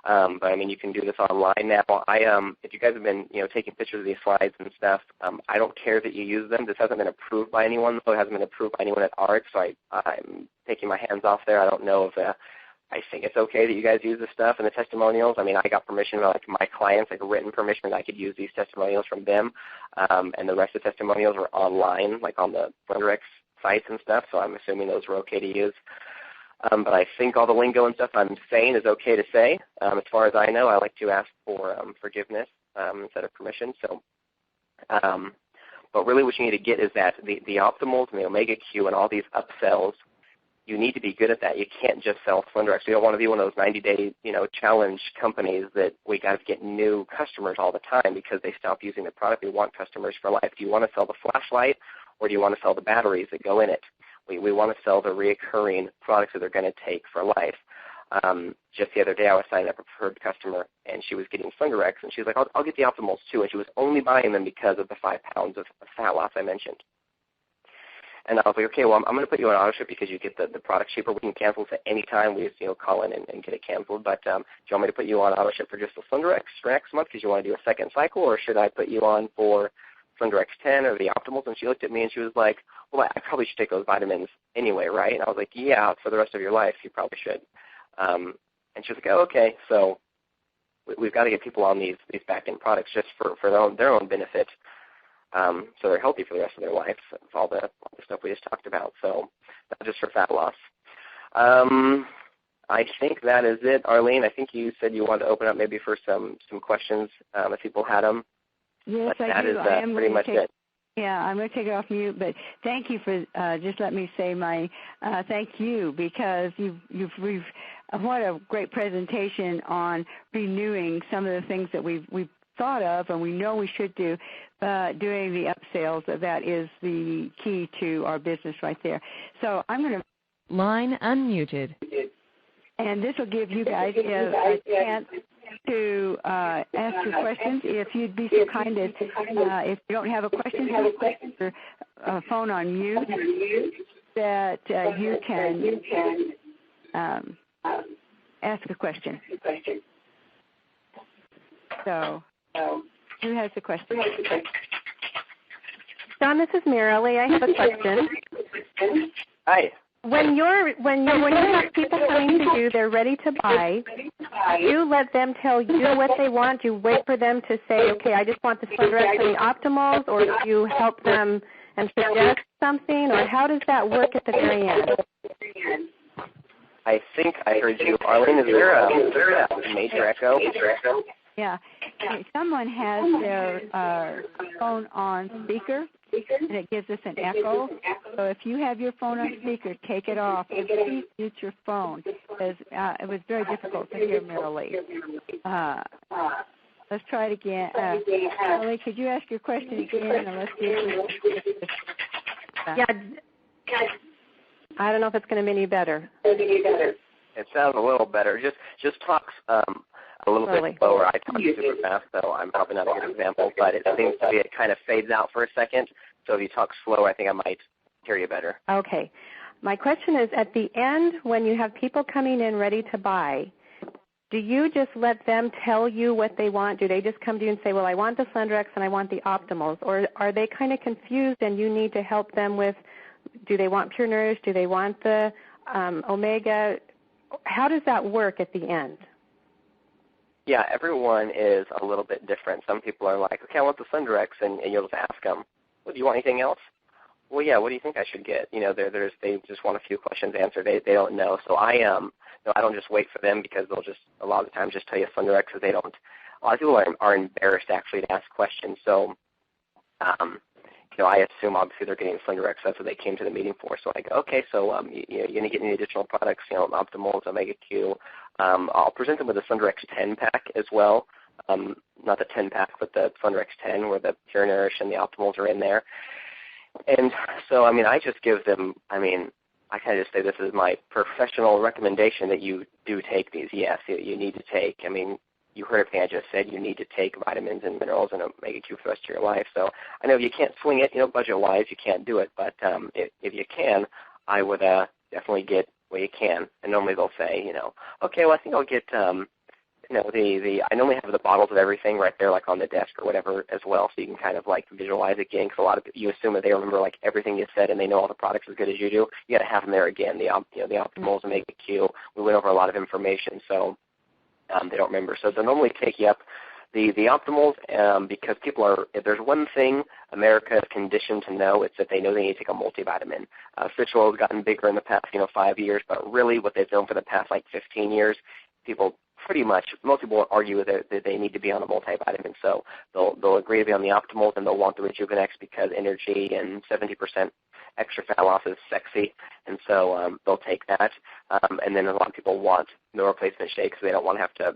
But I mean, you can do this online now. If you guys have been, taking pictures of these slides and stuff, I don't care that you use them. This hasn't been approved by anyone, so it hasn't been approved by anyone at ARC. So I'm taking my hands off there. I don't know if I think it's okay that you guys use this stuff and the testimonials. I mean, I got permission from my clients, written permission that I could use these testimonials from them, and the rest of the testimonials were online, on the Slenderiiz sites and stuff. So I'm assuming those were okay to use. But I think all the lingo and stuff I'm saying is okay to say. As far as I know, I like to ask for forgiveness instead of permission. So, but really what you need to get is that the Optimals and the Omega Q and all these upsells, you need to be good at that. You can't just sell Slenderiiz. You don't want to be one of those 90-day, challenge companies that we got to get new customers all the time because they stop using the product. We want customers for life. Do you want to sell the flashlight or do you want to sell the batteries that go in it? We want to sell the reoccurring products that they're going to take for life. Just the other day I was signing up a preferred customer, and she was getting Slenderiiz, and she was like, I'll get the Optimals too, and she was only buying them because of the 5 pounds of fat loss I mentioned. And I was like, okay, well, I'm going to put you on auto ship because you get the product cheaper. We can cancel it at any time. We just, call in and get it canceled. But do you want me to put you on auto ship for just the Slenderiiz for next month because you want to do a second cycle, or should I put you on for Slenderiiz 10 or the Optimals? And she looked at me and she was like, well, I probably should take those vitamins anyway, right? And I was like, yeah, for the rest of your life, you probably should. And she was like, oh, okay. So we've got to get people on these back-end products just for their own benefit. So they're healthy for the rest of their life. It's all the stuff we just talked about. So not just for fat loss. I think that is it. Arlene, I think you said you wanted to open up maybe for some questions if people had them. Yes, but I do. That is pretty much it. Yeah, I'm going to take it off mute, but thank you for just let me say my thank you, because we've what a great presentation on renewing some of the things that we've thought of and we know we should do, doing the upsales. That is the key to our business right there. So I'm going to line unmuted. And this will give you guys a chance to ask your questions. If you'd be so kind as, if you don't have a question, put your phone on mute, that you can ask a question. So, who has the question? John, this is Marilee. I have a question. Hi. When you have people coming to you, they're ready to buy, you let them tell you what they want? You wait for them to say, okay, I just want the Slenderiiz and the Optimals, or do you help them and suggest something, or how does that work at the very end? I think I heard you. Arlene, is there a major echo? Yeah. If someone has their phone on speaker, and it gives us an echo. So if you have your phone on speaker, take it off and please mute your phone, because it was very difficult to hear Marilee. Let's try it again. Marilee, could you ask your question again? And let's see if yeah. I don't know if it's going to be any better. It sounds a little better. Just talk a little bit slower. I talk super fast, so I'm probably not a good example, but it seems to be it kind of fades out for a second. So if you talk slow, I think I might hear you better. Okay. My question is, at the end, when you have people coming in ready to buy, do you just let them tell you what they want? Do they just come to you and say, well, I want the Slenderiiz and I want the Optimals? Or are they kind of confused and you need to help them with, do they want Pure Nourish? Do they want the Omega? How does that work at the end? Yeah, everyone is a little bit different. Some people are like, okay, I want the Slenderiiz, and you'll just ask them, well, do you want anything else? Well, yeah, what do you think I should get? They just want a few questions answered. They don't know. So I don't just wait for them, because they'll just a lot of the time just tell you Slenderiiz, because they don't. A lot of people are embarrassed actually to ask questions. So, I assume obviously they're getting Slenderiiz. That's what they came to the meeting for. So I go, okay, so you're going to get any additional products, Optimals, Omega Q. I'll present them with a Slenderiiz 10 pack as well. Not the 10 pack, but the Slenderiiz 10, where the Pure Nourish and the Optimals are in there. And so, I just give them, I kind of just say this is my professional recommendation that you do take these. Yes, you need to take, you heard everything I just said. You need to take vitamins and minerals and Omega Q for the rest of your life. So I know you can't swing it, budget-wise, you can't do it. But if you can, I would definitely get what you can. And normally they'll say, okay, well, I think I'll get, I normally have the bottles of everything right there, like on the desk or whatever as well, so you can kind of like visualize it again, because a lot of you assume that they remember like everything you said and they know all the products as good as you do. You got to have them there again. The Optimals, Omega Q. We went over a lot of information, so they don't remember. So they'll normally take you up the Optimals, because people are, if there's one thing America is conditioned to know, it's that they know they need to take a multivitamin. Fish oil has gotten bigger in the past 5 years, but really what they've known for the past 15 years, people pretty much, most people argue that they need to be on a multivitamin. So they'll agree to be on the Optimals, and they'll want the Rejuvenex because energy and 70% extra fat loss is sexy, and so they'll take that. And then a lot of people want no replacement shakes, so they don't want to have to,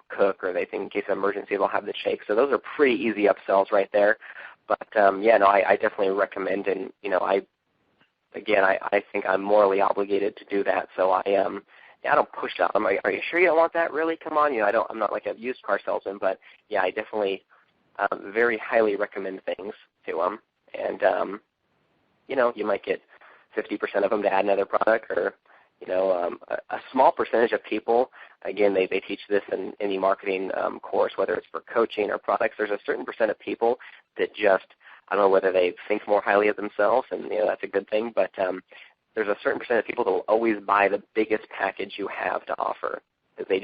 cook, or they think in case of emergency they'll have the shake. So those are pretty easy upsells right there. But I definitely recommend, and I think I'm morally obligated to do that. So I don't push that. I'm like, are you sure you don't want that? Really? Come on, I'm not like a used car salesman, but I definitely very highly recommend things to them. And you might get 50% of them to add another product, or a small percentage of people. Again, they teach this in any marketing course, whether it's for coaching or products. There's a certain percent of people that just, I don't know whether they think more highly of themselves, and that's a good thing, but there's a certain percent of people that will always buy the biggest package you have to offer. They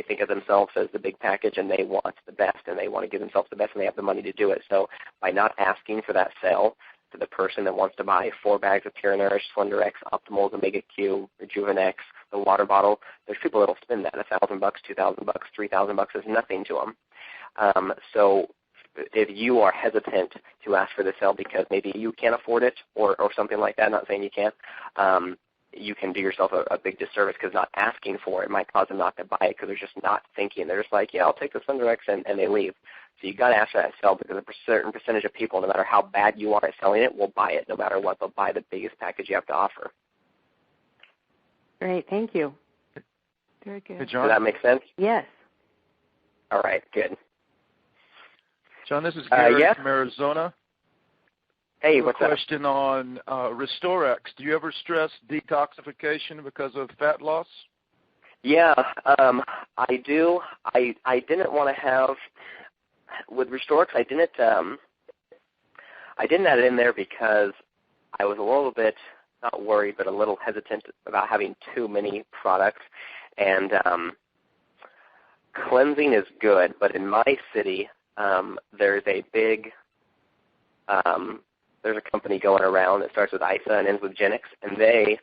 think of themselves as the big package, and they want the best, and they want to give themselves the best, and they have the money to do it. So by not asking for that sale to the person that wants to buy 4 bags of Pure Nourish, Slenderiiz, Optimals, Omega Q, Rejuvenex, the water bottle, there's people that will spend that $1,000, $2,000, $3,000 is nothing to them. So if you are hesitant to ask for the sale because maybe you can't afford it or something like that, not saying you can't, you can do yourself a big disservice, because not asking for it might cause them not to buy it because they're just not thinking. They're just like, yeah, I'll take the Slenderiiz, and they leave. So you've got to ask for that sale, because a certain percentage of people, no matter how bad you are at selling it, will buy it no matter what. They'll buy the biggest package you have to offer. Great. Thank you. Very good. Hey, John. Does that make sense? Yes. All right, good. John, this is Gary yeah? from Arizona. Hey, what's up? Question on RestoreX. Do you ever stress detoxification because of fat loss? Yeah, I do. I didn't want to have, with RestoreX, I didn't add it in there because I was a little bit, not worried, but a little hesitant about having too many products. And cleansing is good, but in my city, there's a big, there's a company going around that starts with ISA and ends with Genix, and they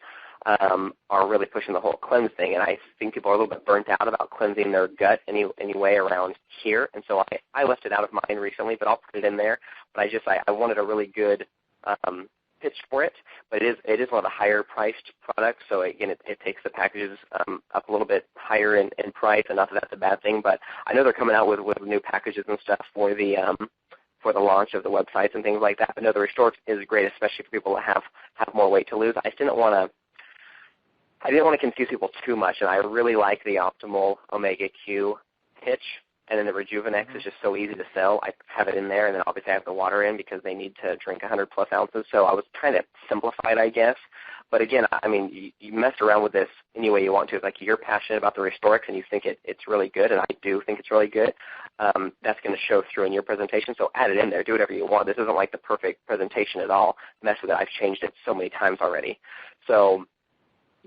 are really pushing the whole cleanse thing. And I think people are a little bit burnt out about cleansing their gut anyway around here. And so I left it out of mine recently, but I'll put it in there. But I wanted a really good pitch for it. But it is one of the higher priced products. So again, it takes the packages up a little bit higher in price, and not that that's a bad thing. But I know they're coming out with new packages and stuff for the launch of the websites and things like that. But no, the RestoreX is great, especially for people that have more weight to lose. I didn't want to confuse people too much, and I really like the Optimal Omega Q pitch, and then the Rejuvenex is just so easy to sell. I have it in there, and then obviously I have the water in because they need to drink 100-plus ounces. So I was trying to simplify it, I guess. But again, I mean, you mess around with this any way you want to. It's like you're passionate about the RestoreX and you think it's really good, and I do think it's really good. That's going to show through in your presentation. So add it in there. Do whatever you want. This isn't like the perfect presentation at all. Mess with it. I've changed it so many times already. So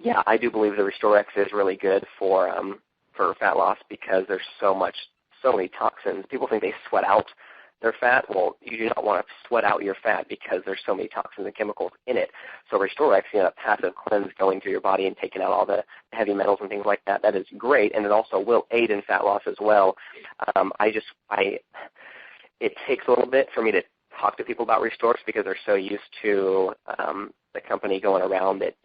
yeah, I do believe the RestoreX is really good for fat loss because there's so many toxins. People think they sweat out their fat. Well, you do not want to sweat out your fat because there's so many toxins and chemicals in it. So RestoreX, a passive cleanse going through your body and taking out all the heavy metals and things like that, that is great, and it also will aid in fat loss as well. It takes a little bit for me to talk to people about RestoreX because they're so used to the company going around that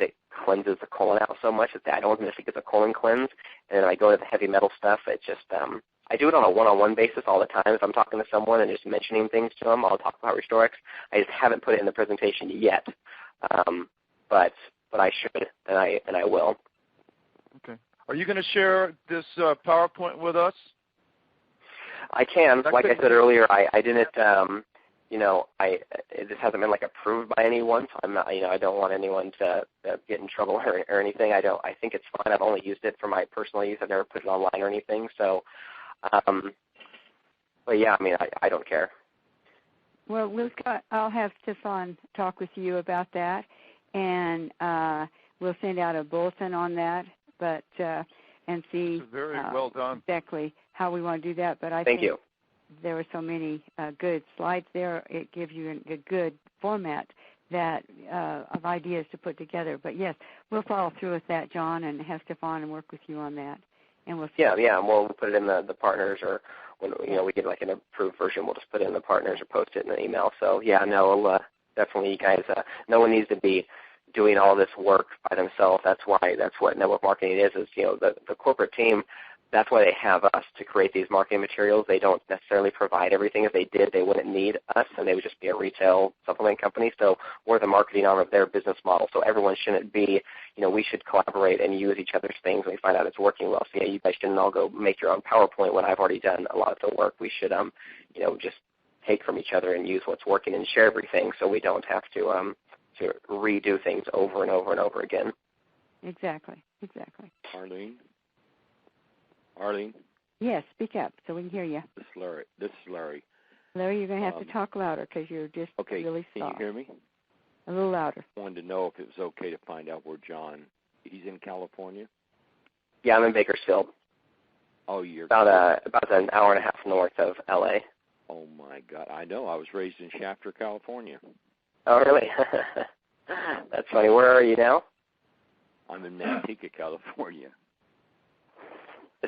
cleanses the colon out so much that I don't want them to think it's a colon cleanse. And then I go to the heavy metal stuff. It just I do it on a one-on-one basis all the time. If I'm talking to someone and just mentioning things to them, I'll talk about RestoreX. I just haven't put it in the presentation yet, but I should, and I will. Okay. Are you going to share this PowerPoint with us? I can. Like I said earlier, I didn't. This hasn't been approved by anyone, so I'm not. I don't want anyone to get in trouble or anything. I think it's fine. I've only used it for my personal use. I've never put it online or anything. So, but yeah, I don't care. Well, I'll have Stefan talk with you about that, and we'll send out a bulletin on that. But and see very well done. Exactly how we want to do that. But I Thank think you. There were so many good slides there. It gives you a good format of ideas to put together. But yes, we'll follow through with that, John, and have Stefan and work with you on that. And we'll see. Yeah. We'll put it in the partners, or when we get an approved version, we'll just put it in the partners or post it in the email. So yeah, no, definitely, you guys. No one needs to be doing all this work by themselves. That's what network marketing is. The corporate team. That's why they have us to create these marketing materials. They don't necessarily provide everything. If they did, they wouldn't need us, and they would just be a retail supplement company. So we're the marketing arm of their business model. So everyone shouldn't be, we should collaborate and use each other's things when we find out it's working well. So yeah, you guys shouldn't all go make your own PowerPoint when I've already done a lot of the work. We should, just take from each other and use what's working and share everything, so we don't have to, to redo things over and over and over again. Exactly. Arlene? Yes, speak up so we can hear you. This is Larry. Larry, you're going to have to talk louder because you're just really soft. Can you hear me? A little louder. I wanted to know if it was okay to find out where John, he's in California? Yeah, I'm in Bakersfield. Oh, you're about an hour and a half north of L.A. Oh, my God. I know. I was raised in Shafter, California. Oh, really? That's funny. Where are you now? I'm in Manteca, California.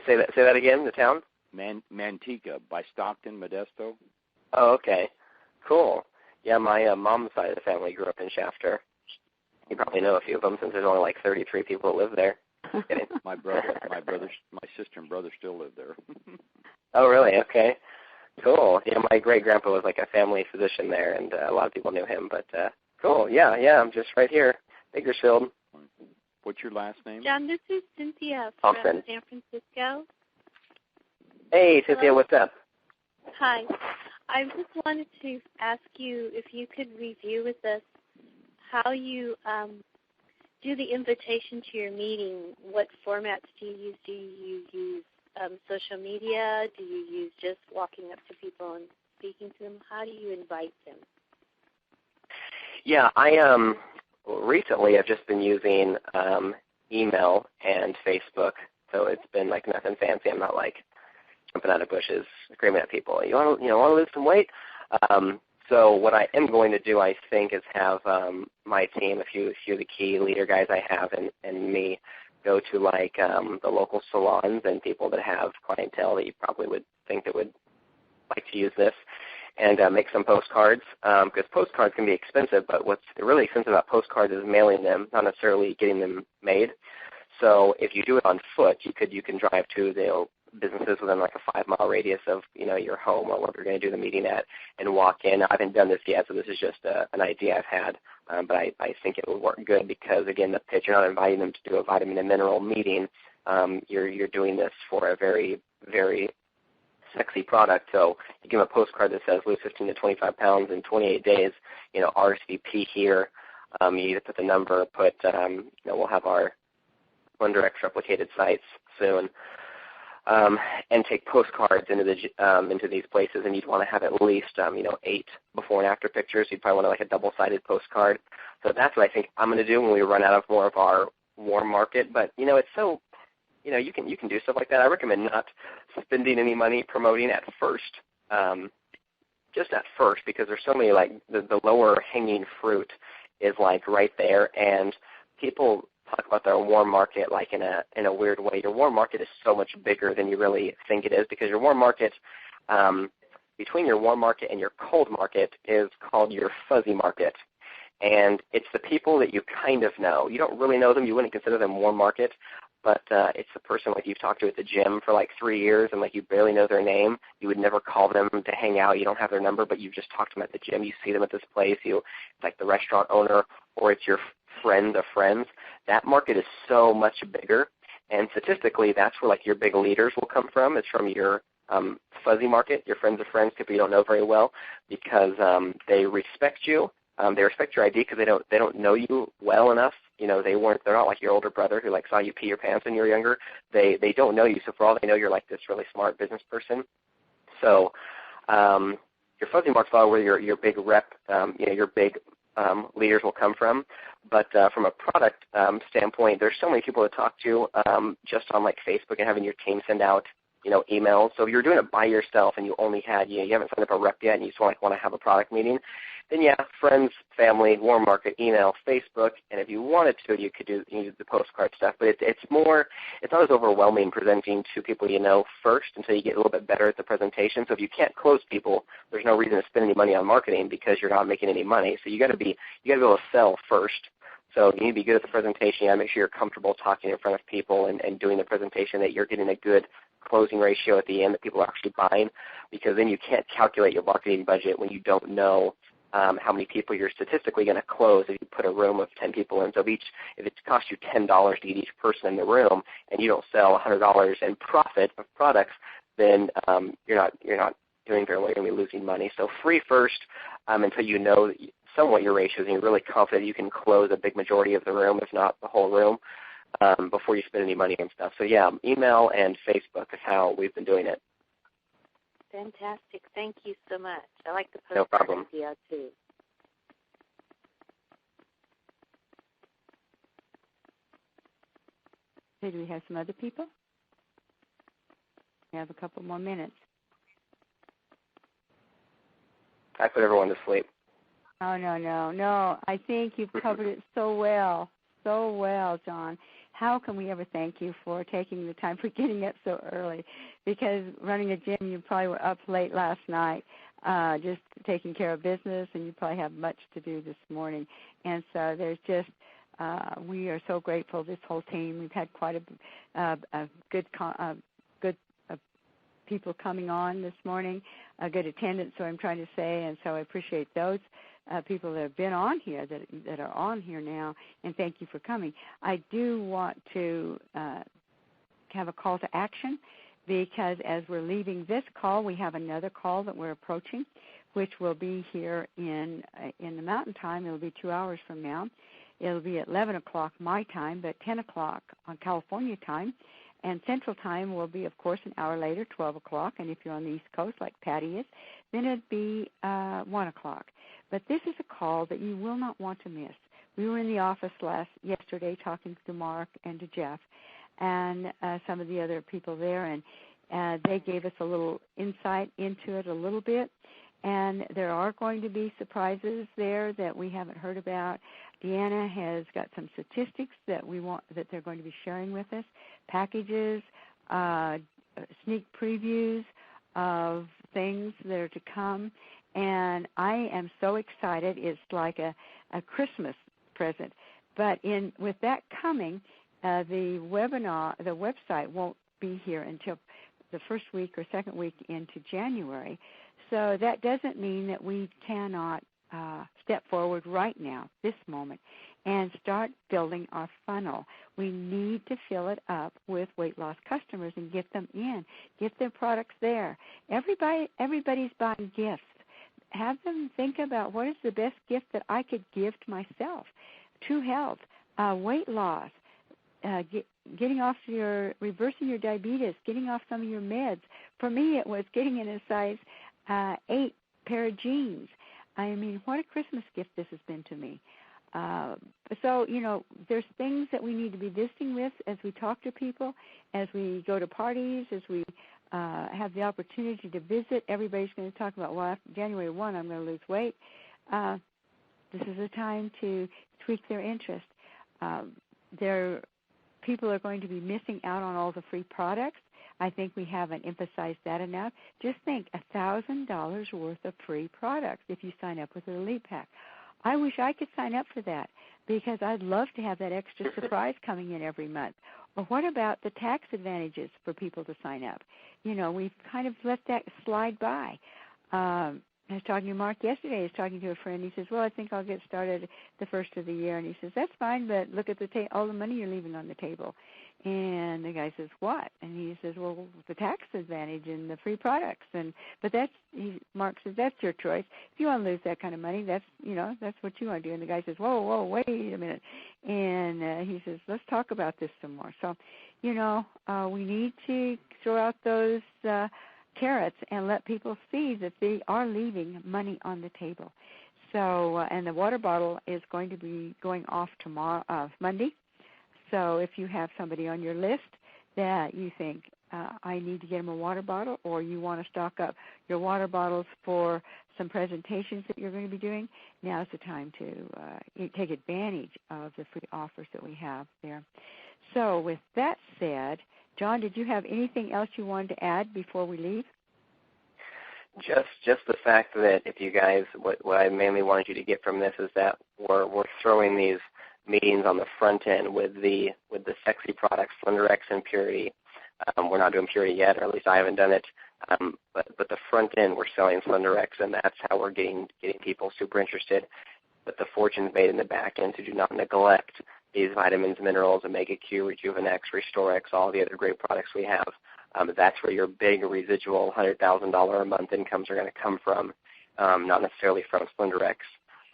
Say that again, the town? Manteca, by Stockton, Modesto. Oh, okay. Cool. Yeah, my mom's side of the family grew up in Shafter. You probably know a few of them since there's only like 33 people that live there. My sister and brother still live there. Oh, really? Okay. Cool. Yeah, my great-grandpa was like a family physician there, and a lot of people knew him. But cool. Yeah, I'm just right here, Bakersfield. What's your last name? John, this is Cynthia from San Francisco. Hey, Cynthia, what's up? Hi. I just wanted to ask you if you could review with us how you do the invitation to your meeting. What formats do you use? Do you use social media? Do you use just walking up to people and speaking to them? How do you invite them? Yeah, I recently I've just been using email and Facebook, so it's been like nothing fancy. I'm not like jumping out of bushes screaming at people. You want to lose some weight? So what I am going to do, I think, is have my team, a few of the key leader guys I have, and me go to like the local salons and people that have clientele that you probably would think that would like to use this, and make some postcards, because postcards can be expensive, but what's really expensive about postcards is mailing them, not necessarily getting them made. So if you do it on foot, you can drive to the businesses within like a 5-mile radius of your home or wherever you're going to do the meeting at, and walk in. I haven't done this yet, so this is just an idea I've had, but I think it would work good because, again, the pitch, you're not inviting them to do a vitamin and mineral meeting. You're doing this for a very, very sexy product. So you give them a postcard that says lose 15 to 25 pounds in 28 days, RSVP here. You either put the number, we'll have our Slenderiiz replicated sites soon. And take postcards into these places, and you'd want to have at least 8 before and after pictures. You'd probably want like a double-sided postcard. So that's what I think I'm going to do when we run out of more of our warm market. But it's so you can do stuff like that. I recommend not spending any money promoting at first, just at first, because there's so many like the lower hanging fruit is like right there, and people talk about their warm market like in a weird way. Your warm market is so much bigger than you really think it is, because your warm market, between your warm market and your cold market, is called your fuzzy market. And it's the people that you kind of know. You don't really know them. You wouldn't consider them warm market, but it's the person like you've talked to at the gym for like 3 years and like you barely know their name. You would never call them to hang out. You don't have their number, but you've just talked to them at the gym. You see them at this place. It's like the restaurant owner, or it's your friend of friends. That market is so much bigger, and statistically, that's where like your big leaders will come from. It's from your fuzzy market, your friends of friends, people you don't know very well, because they respect you. They respect your ID because they don't know you well enough. They're not like your older brother who like saw you pee your pants when you were younger. They don't know you, so for all they know, you're like this really smart business person. So your fuzzy market's all where your big rep, your big leaders will come from. But from a product standpoint, there's so many people to talk to just on like Facebook and having your team send out emails. So if you're doing it by yourself and you only had you haven't signed up a rep yet and you just want to have a product meeting, then friends, family, warm market, email, Facebook, and if you wanted to, you could do the postcard stuff. But it's not as overwhelming presenting to people first until you get a little bit better at the presentation. So if you can't close people, there's no reason to spend any money on marketing because you're not making any money. So you got to be able to sell first. So you need to be good at the presentation. You got to make sure you're comfortable talking in front of people and doing the presentation, that you're getting a good closing ratio at the end that people are actually buying, because then you can't calculate your marketing budget when you don't know how many people you're statistically going to close if you put a room of 10 people in. So if it costs you $10 to get each person in the room and you don't sell $100 in profit of products, then you're not doing very well. You're going to be losing money. So free first until you know somewhat your ratios and you're really confident you can close a big majority of the room, if not the whole room, before you spend any money and stuff. So, yeah, email and Facebook is how we've been doing it. Fantastic. Thank you so much. I like the No problem. idea, too. Okay, do we have some other people? We have a couple more minutes. I put everyone to sleep. Oh, no. I think you've covered it so well, John. How can we ever thank you for taking the time, for getting up so early? Because running a gym, you probably were up late last night just taking care of business, and you probably have much to do this morning. And so there's just, we are so grateful, this whole team. We've had quite a good people coming on this morning, a good attendance, so I'm trying to say, and so I appreciate those people that have been on here, that are on here now, and thank you for coming. I do want to have a call to action, because as we're leaving this call, we have another call that we're approaching, which will be here in the Mountain Time. It'll be 2 hours from now. It'll be at 11 o'clock my time, but 10 o'clock on California time. And Central Time will be, of course, an hour later, 12 o'clock. And if you're on the East Coast, like Patty is, then it'd be 1 o'clock. But this is a call that you will not want to miss. We were in the office yesterday talking to Mark and to Jeff and some of the other people there, and they gave us a little insight into it a little bit. And there are going to be surprises there that we haven't heard about. Deanna has got some statistics that they're going to be sharing with us, packages, sneak previews of things that are to come. And I am so excited. It's like a Christmas present. But with that coming, the website won't be here until the first week or second week into January. So that doesn't mean that we cannot step forward right now, this moment, and start building our funnel. We need to fill it up with weight loss customers and get them in, get their products there. Everybody's buying gifts. Have them think about what is the best gift that I could give to myself. True health, weight loss, reversing your diabetes, getting off some of your meds. For me, it was getting in a size 8 pair of jeans. I mean, what a Christmas gift this has been to me. So, there's things that we need to be visiting with as we talk to people, as we go to parties, as we have the opportunity to visit. Everybody's going to talk about, well, after January 1, I'm going to lose weight. This is a time to tweak their interest. People are going to be missing out on all the free products. I think we haven't emphasized that enough. Just think, $1,000 worth of free products if you sign up with an Elite Pack. I wish I could sign up for that, because I'd love to have that extra surprise coming in every month. Or what about the tax advantages for people to sign up? We've kind of let that slide by. I was talking to Mark yesterday. I was talking to a friend. He says, well, I think I'll get started the first of the year. And he says, that's fine, but look at all the money you're leaving on the table. And the guy says, what? And he says, well, the tax advantage and the free products. But Mark says, that's your choice. If you want to lose that kind of money, that's what you want to do. And the guy says, whoa, wait a minute. And he says, let's talk about this some more. So, we need to throw out those carrots and let people see that they are leaving money on the table. So, and the water bottle is going to be going off Monday. So if you have somebody on your list that you think, I need to get them a water bottle, or you want to stock up your water bottles for some presentations that you're going to be doing, now's the time to take advantage of the free offers that we have there. So with that said, John, did you have anything else you wanted to add before we leave? Just the fact that if you guys, what I mainly wanted you to get from this is that we're throwing these meetings on the front end with the sexy products, Slenderiiz and Purity. We're not doing Purity yet, or at least I haven't done it. But the front end, we're selling Slenderiiz, and that's how we're getting people super interested. But the fortune's made in the back end, so do not neglect these vitamins, minerals, Omega-Q, Rejuvenex, Restorex, all the other great products we have. That's where your big residual $100,000 a month incomes are going to come from, not necessarily from Slenderiiz.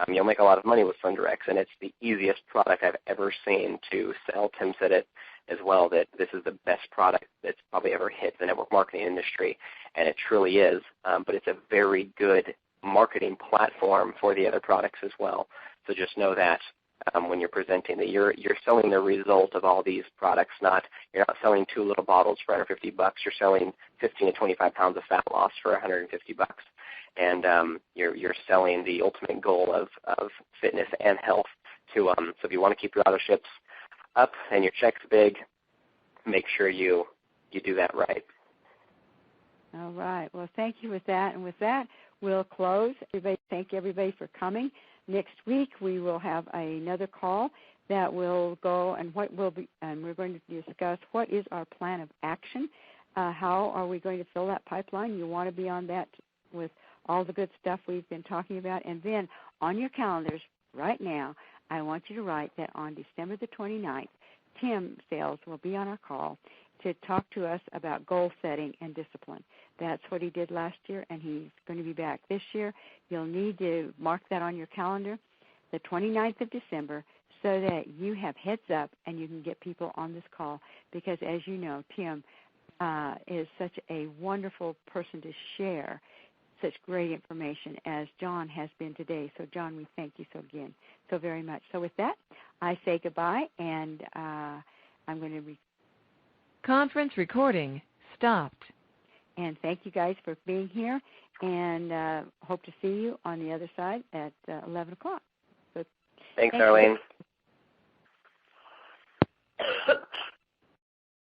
you'll make a lot of money with Slenderiiz, and it's the easiest product I've ever seen to sell. Tim said it as well, that this is the best product that's probably ever hit the network marketing industry, and it truly is, but it's a very good marketing platform for the other products as well. So just know that when you're presenting that you're selling the result of all these products. You're not selling 2 little bottles for $150. You're selling 15 to 25 pounds of fat loss for $150, and you're selling the ultimate goal of fitness and health. So if you want to keep your auto ships up and your checks big, make sure you do that right. All right. Well, thank you with that. And with that, we'll close. Thank everybody for coming. Next week we will have another call that will go and we're going to discuss what is our plan of action. How are we going to fill that pipeline? You want to be on that with all the good stuff we've been talking about. And then on your calendars right now, I want you to write that on December the 29th, Tim Sales will be on our call to talk to us about goal setting and discipline. That's what he did last year, and he's going to be back this year. You'll need to mark that on your calendar, the 29th of December, so that you have heads up and you can get people on this call because, as you know, Tim is such a wonderful person to share such great information as John has been today. So, John, we thank you so very much. So with that, I say goodbye, and I'm going to Conference recording stopped. And thank you guys for being here, and hope to see you on the other side at 11 o'clock. So, Thanks, Arlene.